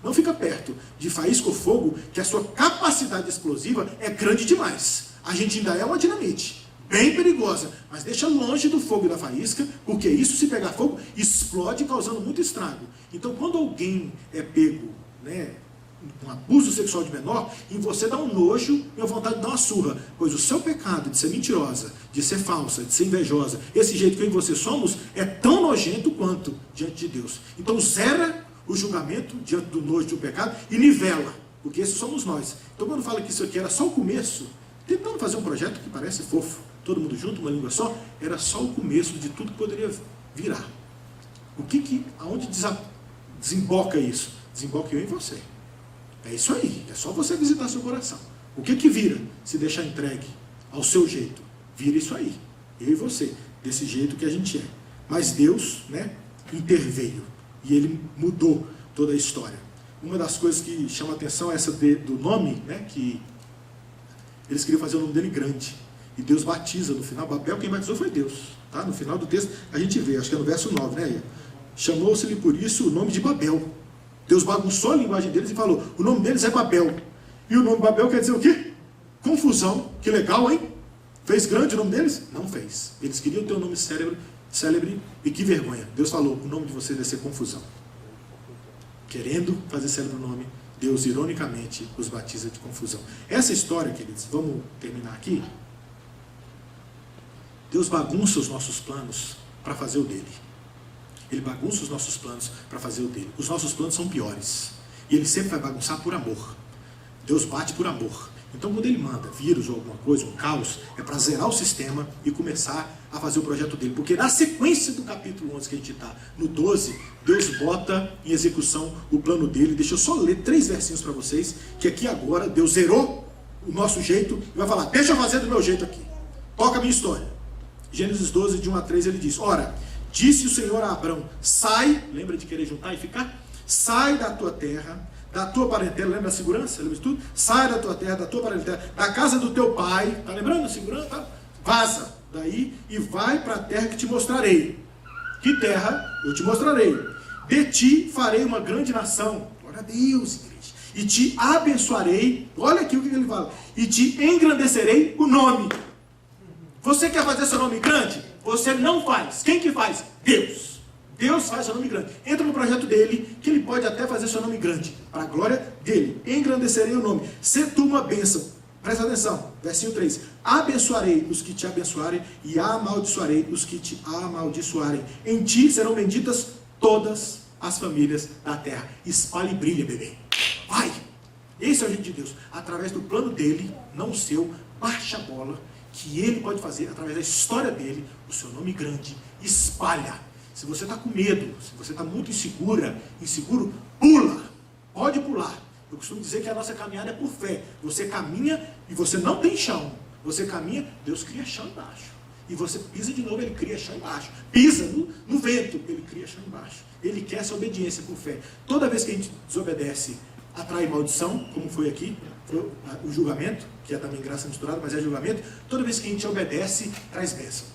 não fica perto de faísca ou fogo, que a sua capacidade explosiva é grande demais. A gente ainda é uma dinamite, bem perigosa, mas deixa longe do fogo e da faísca, porque isso, se pegar fogo, explode, causando muito estrago. Então, quando alguém é pego, um abuso sexual de menor, em você dá um nojo e a vontade de dar uma surra, pois o seu pecado de ser mentirosa, de ser falsa, de ser invejosa, esse jeito que eu e você somos, é tão nojento quanto diante de Deus. Então zera o julgamento diante do nojo do pecado e nivela, porque esses somos nós. Então quando fala que isso aqui era só o começo, tentando fazer um projeto que parece fofo, todo mundo junto, uma língua só, era só o começo de tudo que poderia virar. Aonde desemboca isso? Desemboca eu e você. É isso aí, é só você visitar seu coração. O que vira se deixar entregue ao seu jeito? Vira isso aí, eu e você, desse jeito que a gente é. Mas Deus, interveio e Ele mudou toda a história. Uma das coisas que chama a atenção é essa do nome, que eles queriam fazer o nome dele grande. E Deus batiza no final. Babel, quem batizou foi Deus. Tá? No final do texto a gente vê, acho que é no verso 9, chamou-se-lhe por isso o nome de Babel. Deus bagunçou a linguagem deles e falou, o nome deles é Babel. E o nome Babel quer dizer o quê? Confusão. Que legal, hein? Fez grande o nome deles? Não fez. Eles queriam ter um nome célebre e que vergonha. Deus falou, o nome de vocês vai ser confusão. Querendo fazer célebre o nome, Deus ironicamente os batiza de confusão. Essa história, queridos, vamos terminar aqui. Deus bagunça os nossos planos para fazer o dele. Ele bagunça os nossos planos para fazer o dele. Os nossos planos são piores. E Ele sempre vai bagunçar por amor. Deus bate por amor. Então, quando Ele manda vírus ou alguma coisa, um caos, é para zerar o sistema e começar a fazer o projeto dele. Porque na sequência do capítulo 11 que a gente está, no 12, Deus bota em execução o plano dele. Deixa eu só ler 3 versinhos para vocês, que aqui agora Deus zerou o nosso jeito e vai falar, deixa eu fazer do meu jeito aqui. Toca a minha história. Gênesis 12, de 1 a 3, ele diz, ora, disse o Senhor a Abrão, sai, lembra de querer juntar e ficar? Sai da tua terra, da tua parentela, lembra da segurança? Lembra de tudo? Sai da tua terra, da tua parentela, da casa do teu pai, tá lembrando da segurança? Tá? Vaza daí e vai para a terra que te mostrarei. Que terra? Eu te mostrarei. De ti farei uma grande nação. Glória a Deus, igreja. E te abençoarei. Olha aqui o que ele fala. E te engrandecerei o nome. Você quer fazer seu nome grande? Você não faz. Quem que faz? Deus. Deus faz seu nome grande. Entra no projeto dele, que ele pode até fazer seu nome grande. Para a glória dele. Engrandecerei o nome. Se tu uma bênção. Presta atenção. Versinho 3. Abençoarei os que te abençoarem e amaldiçoarei os que te amaldiçoarem. Em ti serão benditas todas as famílias da terra. Espalhe e brilha, bebê. Vai. Esse é o jeito de Deus. Através do plano dele, não o seu, baixa a bola, que ele pode fazer, através da história dele, o seu nome grande, espalha. Se você está com medo, se você está muito inseguro, pula, pode pular. Eu costumo dizer que a nossa caminhada é por fé. Você caminha e você não tem chão. Você caminha, Deus cria chão embaixo. E você pisa de novo, Ele cria chão embaixo. Pisa no vento, Ele cria chão embaixo. Ele quer essa obediência por fé. Toda vez que a gente desobedece, atrai maldição, como foi aqui, foi o julgamento, que é também graça misturada, mas é julgamento. Toda vez que a gente obedece, traz bênção.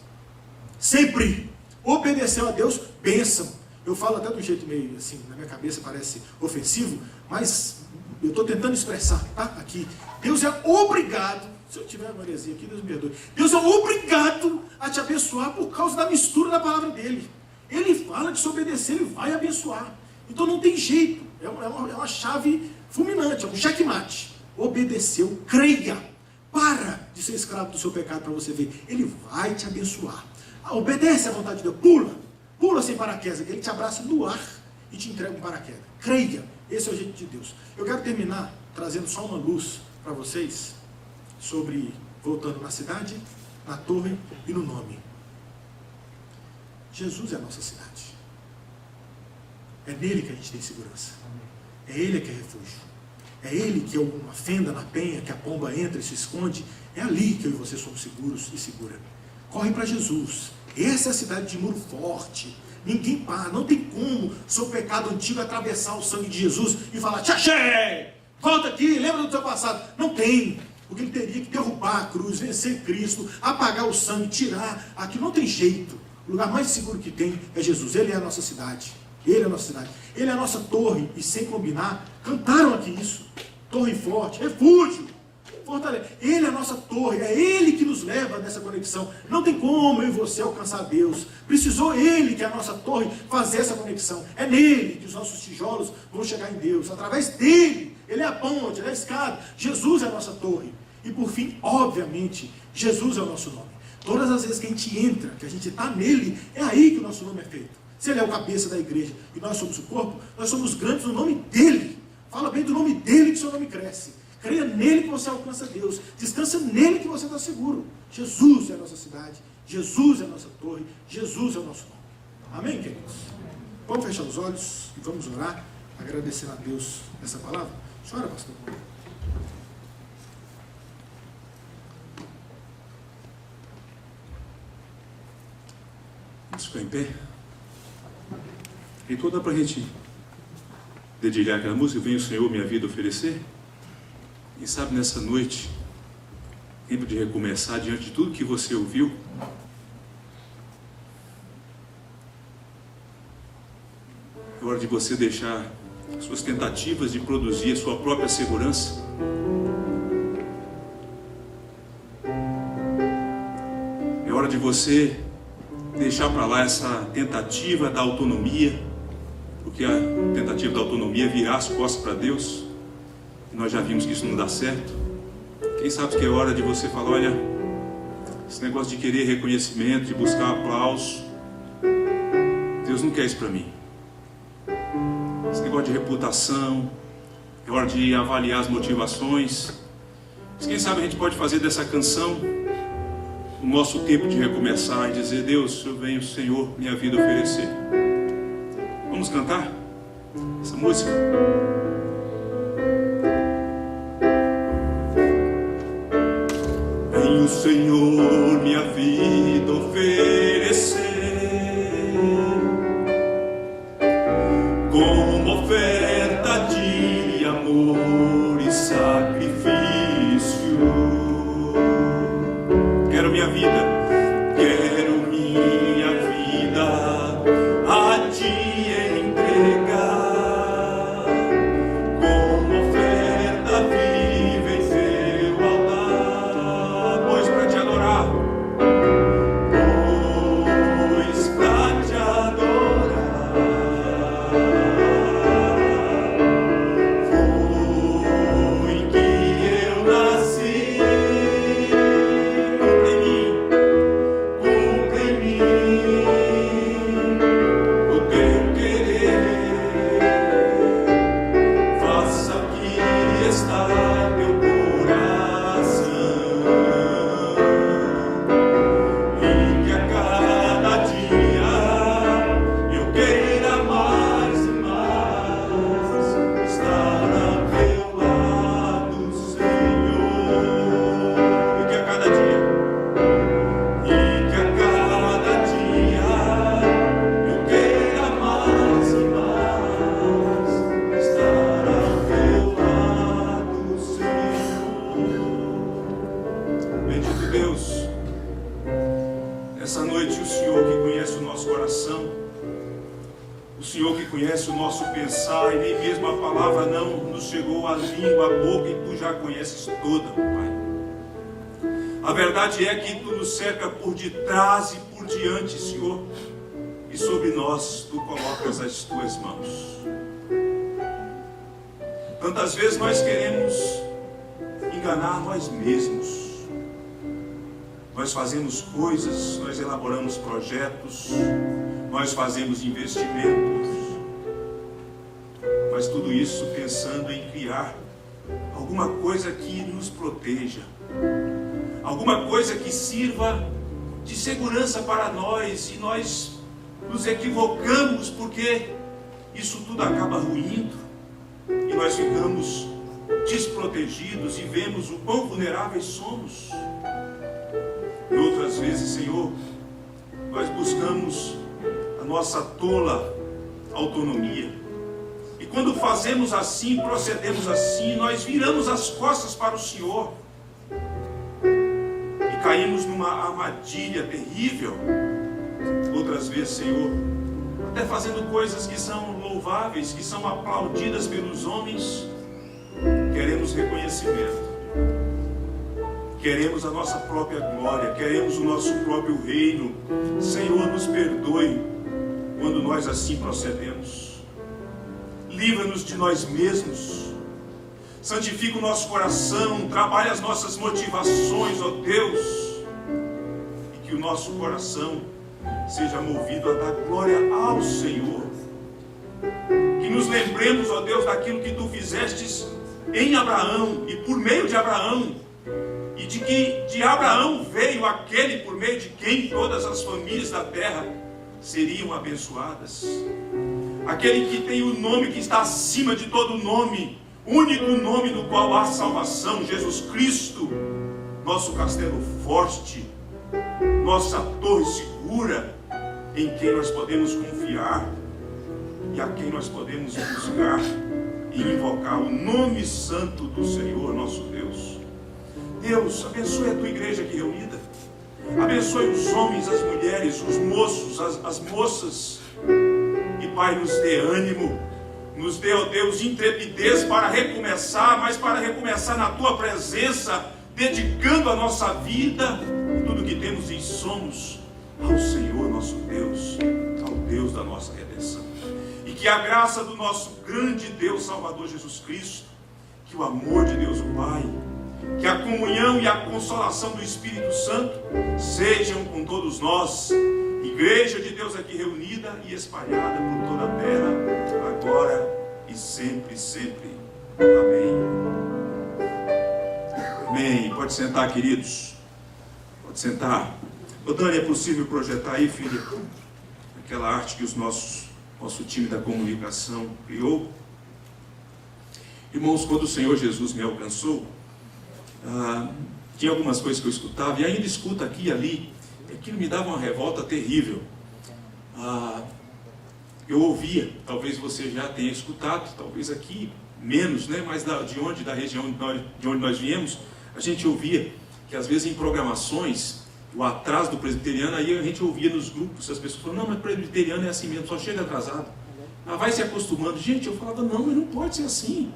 Sempre obedeceu a Deus, bênção. Eu falo até de um jeito meio assim, na minha cabeça parece ofensivo, mas eu estou tentando expressar, tá? Aqui. Deus é obrigado, se eu tiver uma heresia aqui, Deus me perdoe. Deus é obrigado a te abençoar por causa da mistura da palavra dele. Ele fala que se obedecer, ele vai abençoar. Então não tem jeito. É uma chave fulminante, é um checkmate. Obedeceu, creia. Para de ser escravo do seu pecado para você ver. Ele vai te abençoar. Obedece à vontade de Deus. Pula sem paraquedas. Ele te abraça no ar e te entrega um paraquedas. Creia. Esse é o jeito de Deus. Eu quero terminar trazendo só uma luz para vocês sobre, voltando na cidade, na torre e no nome. Jesus é a nossa cidade. É nele que a gente tem segurança. É ele que é refúgio. É ele que é uma fenda na penha, que a pomba entra e se esconde. É ali que eu e você somos seguros e segura. Corre para Jesus. Essa é a cidade de muro forte. Ninguém para, não tem como seu pecado antigo atravessar o sangue de Jesus e falar: te achei, volta aqui, lembra do teu passado. Não tem, porque ele teria que derrubar a cruz, vencer Cristo, apagar o sangue, tirar. Aqui não tem jeito. O lugar mais seguro que tem é Jesus. Ele é a nossa cidade. Ele é a nossa cidade. Ele é a nossa torre. E sem combinar, cantaram aqui isso. Torre forte, refúgio, fortaleza. Ele é a nossa torre. É Ele que nos leva nessa conexão. Não tem como eu e você alcançar Deus. Precisou Ele, que é a nossa torre, fazer essa conexão. É nele que os nossos tijolos vão chegar em Deus. Através dele. Ele é a ponte, ele é a escada. Jesus é a nossa torre. E por fim, obviamente, Jesus é o nosso nome. Todas as vezes que a gente entra, que a gente está nele, é aí que o nosso nome é feito. Se ele é o cabeça da igreja e nós somos o corpo, nós somos grandes no nome dele. Fala bem do nome dele que seu nome cresce. Creia nele que você alcança Deus. Descansa nele que você está seguro. Jesus é a nossa cidade. Jesus é a nossa torre. Jesus é o nosso nome. Amém, queridos? Vamos fechar os olhos e vamos orar, agradecendo a Deus essa palavra. Chora, pastor. Vamos ficar em pé. Então dá para a gente dedilhar aquela música: vem o Senhor minha vida oferecer. E sabe, nessa noite, tempo de recomeçar diante de tudo que você ouviu. É hora de você deixar suas tentativas de produzir a sua própria segurança. É hora de você deixar para lá essa tentativa da autonomia, porque a tentativa da autonomia é virar as costas para Deus, e nós já vimos que isso não dá certo. Quem sabe que é hora de você falar: olha, esse negócio de querer reconhecimento, de buscar aplauso, Deus não quer isso para mim. Esse negócio de reputação, é hora de avaliar as motivações. Mas quem sabe a gente pode fazer dessa canção o nosso tempo de recomeçar e dizer: Deus, eu venho, Senhor, minha vida oferecer. Vamos cantar essa música? Venho, Senhor, minha vida oferecer como oferta de amor e sacrifício. Quero minha vida a ti entregar, como oferta viva em teu altar. Pois para te adorar, pois para te adorar, foi que eu nasci. Conhece o nosso pensar, e nem mesmo a palavra não nos chegou à língua, à boca, e tu já conheces toda, Pai. A verdade é que tu nos cerca por detrás e por diante, Senhor, e sobre nós tu colocas as tuas mãos. Tantas vezes nós queremos enganar nós mesmos. Nós fazemos coisas, nós elaboramos projetos, nós fazemos investimentos, mas tudo isso pensando em criar alguma coisa que nos proteja, alguma coisa que sirva de segurança para nós, e nós nos equivocamos porque isso tudo acaba ruindo e nós ficamos desprotegidos e vemos o quão vulneráveis somos. E outras vezes, Senhor, nós buscamos a nossa tola autonomia. E quando fazemos assim, procedemos assim, nós viramos as costas para o Senhor e caímos numa armadilha terrível. Outras vezes, Senhor, até fazendo coisas que são louváveis, que são aplaudidas pelos homens, queremos reconhecimento, queremos a nossa própria glória, queremos o nosso próprio reino. Senhor, nos perdoe quando nós assim procedemos. Livra-nos de nós mesmos, santifica o nosso coração, trabalha as nossas motivações, ó Deus, e que o nosso coração seja movido a dar glória ao Senhor. Que nos lembremos, ó Deus, daquilo que Tu fizestes em Abraão e por meio de Abraão, e de que de Abraão veio aquele por meio de quem todas as famílias da terra seriam abençoadas. Aquele que tem o nome que está acima de todo nome, único nome no qual há salvação, Jesus Cristo, nosso castelo forte, nossa torre segura, em quem nós podemos confiar e a quem nós podemos buscar e invocar o nome santo do Senhor nosso Deus. Deus, abençoe a Tua igreja aqui reunida, abençoe os homens, as mulheres, os moços, as moças, e Pai, nos dê ânimo, nos dê, ó Deus, intrepidez para recomeçar, mas para recomeçar na Tua presença, dedicando a nossa vida, tudo que temos e somos, ao Senhor nosso Deus, ao Deus da nossa redenção. E que a graça do nosso grande Deus Salvador Jesus Cristo, que o amor de Deus o Pai, que a comunhão e a consolação do Espírito Santo sejam com todos nós, igreja de Deus aqui reunida e espalhada por toda a terra, agora e sempre, sempre. Amém. Amém. Pode sentar, queridos. Pode sentar. Ô Dani, é possível projetar aí, filha, aquela arte que nosso time da comunicação criou? Irmãos, quando o Senhor Jesus me alcançou, tinha algumas coisas que eu escutava, e ainda escuto aqui e ali, aquilo me dava uma revolta terrível. Eu ouvia, talvez você já tenha escutado, talvez aqui menos, né? Mas da região de onde nós viemos, a gente ouvia que às vezes em programações, o atraso do presbiteriano, aí a gente ouvia nos grupos, as pessoas falavam, não, mas presbiteriano é assim mesmo, só chega atrasado. Vai se acostumando. Gente, eu falava, não, mas não pode ser assim.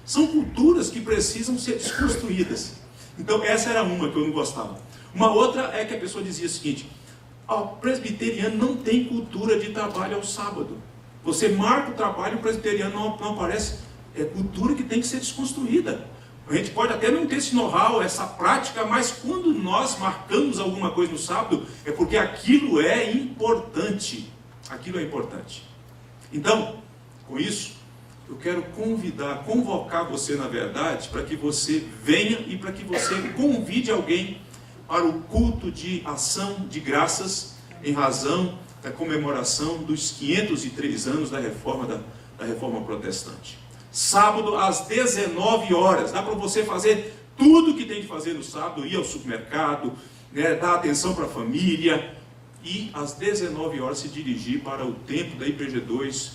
São culturas que precisam ser desconstruídas. Então essa era uma que eu não gostava. Uma outra é que a pessoa dizia o seguinte, o presbiteriano não tem cultura de trabalho ao sábado. Você marca o trabalho, o presbiteriano não aparece. É cultura que tem que ser desconstruída. A gente pode até não ter esse know-how, essa prática, mas quando nós marcamos alguma coisa no sábado, é porque aquilo é importante. Aquilo é importante. Então, com isso, eu quero convocar você, na verdade, para que você venha e para que você convide alguém para o culto de ação de graças em razão da comemoração dos 503 anos da Reforma Protestante. Sábado às 19 horas, dá para você fazer tudo o que tem de fazer no sábado, ir ao supermercado, né, dar atenção para a família, e às 19 horas se dirigir para o templo da IPG2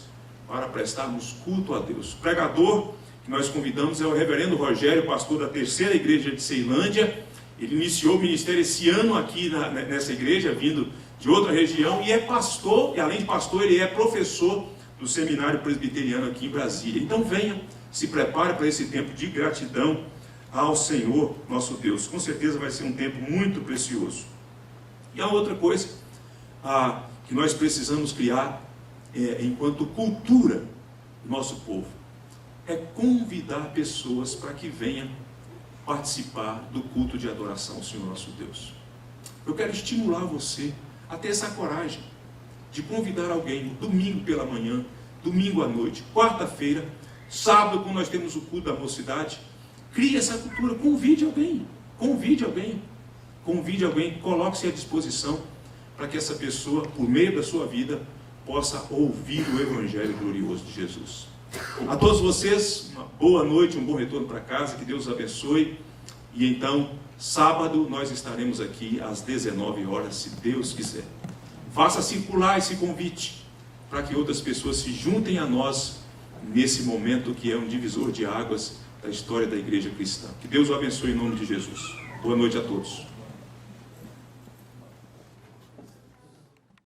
para prestarmos culto a Deus. O pregador que nós convidamos é o reverendo Rogério, pastor da Terceira Igreja de Ceilândia. Ele iniciou o ministério esse ano aqui nessa igreja, vindo de outra região, e é pastor, e além de pastor, ele é professor do seminário presbiteriano aqui em Brasília. Então venha, se prepare para esse tempo de gratidão ao Senhor nosso Deus. Com certeza vai ser um tempo muito precioso. E a outra coisa que nós precisamos criar enquanto cultura do nosso povo é convidar pessoas para que venham participar do culto de adoração ao Senhor nosso Deus. Eu quero estimular você a ter essa coragem de convidar alguém no domingo pela manhã, domingo à noite, quarta-feira, sábado, quando nós temos o culto da mocidade. Crie essa cultura, convide alguém, coloque-se à disposição para que essa pessoa, por meio da sua vida, possa ouvir o Evangelho glorioso de Jesus. A todos vocês, uma boa noite, um bom retorno para casa, que Deus abençoe. E então, sábado, nós estaremos aqui às 19 horas, se Deus quiser. faça circular esse convite, para que outras pessoas se juntem a nós nesse momento que é um divisor de águas da história da igreja cristã. Que Deus o abençoe em nome de Jesus. Boa noite a todos.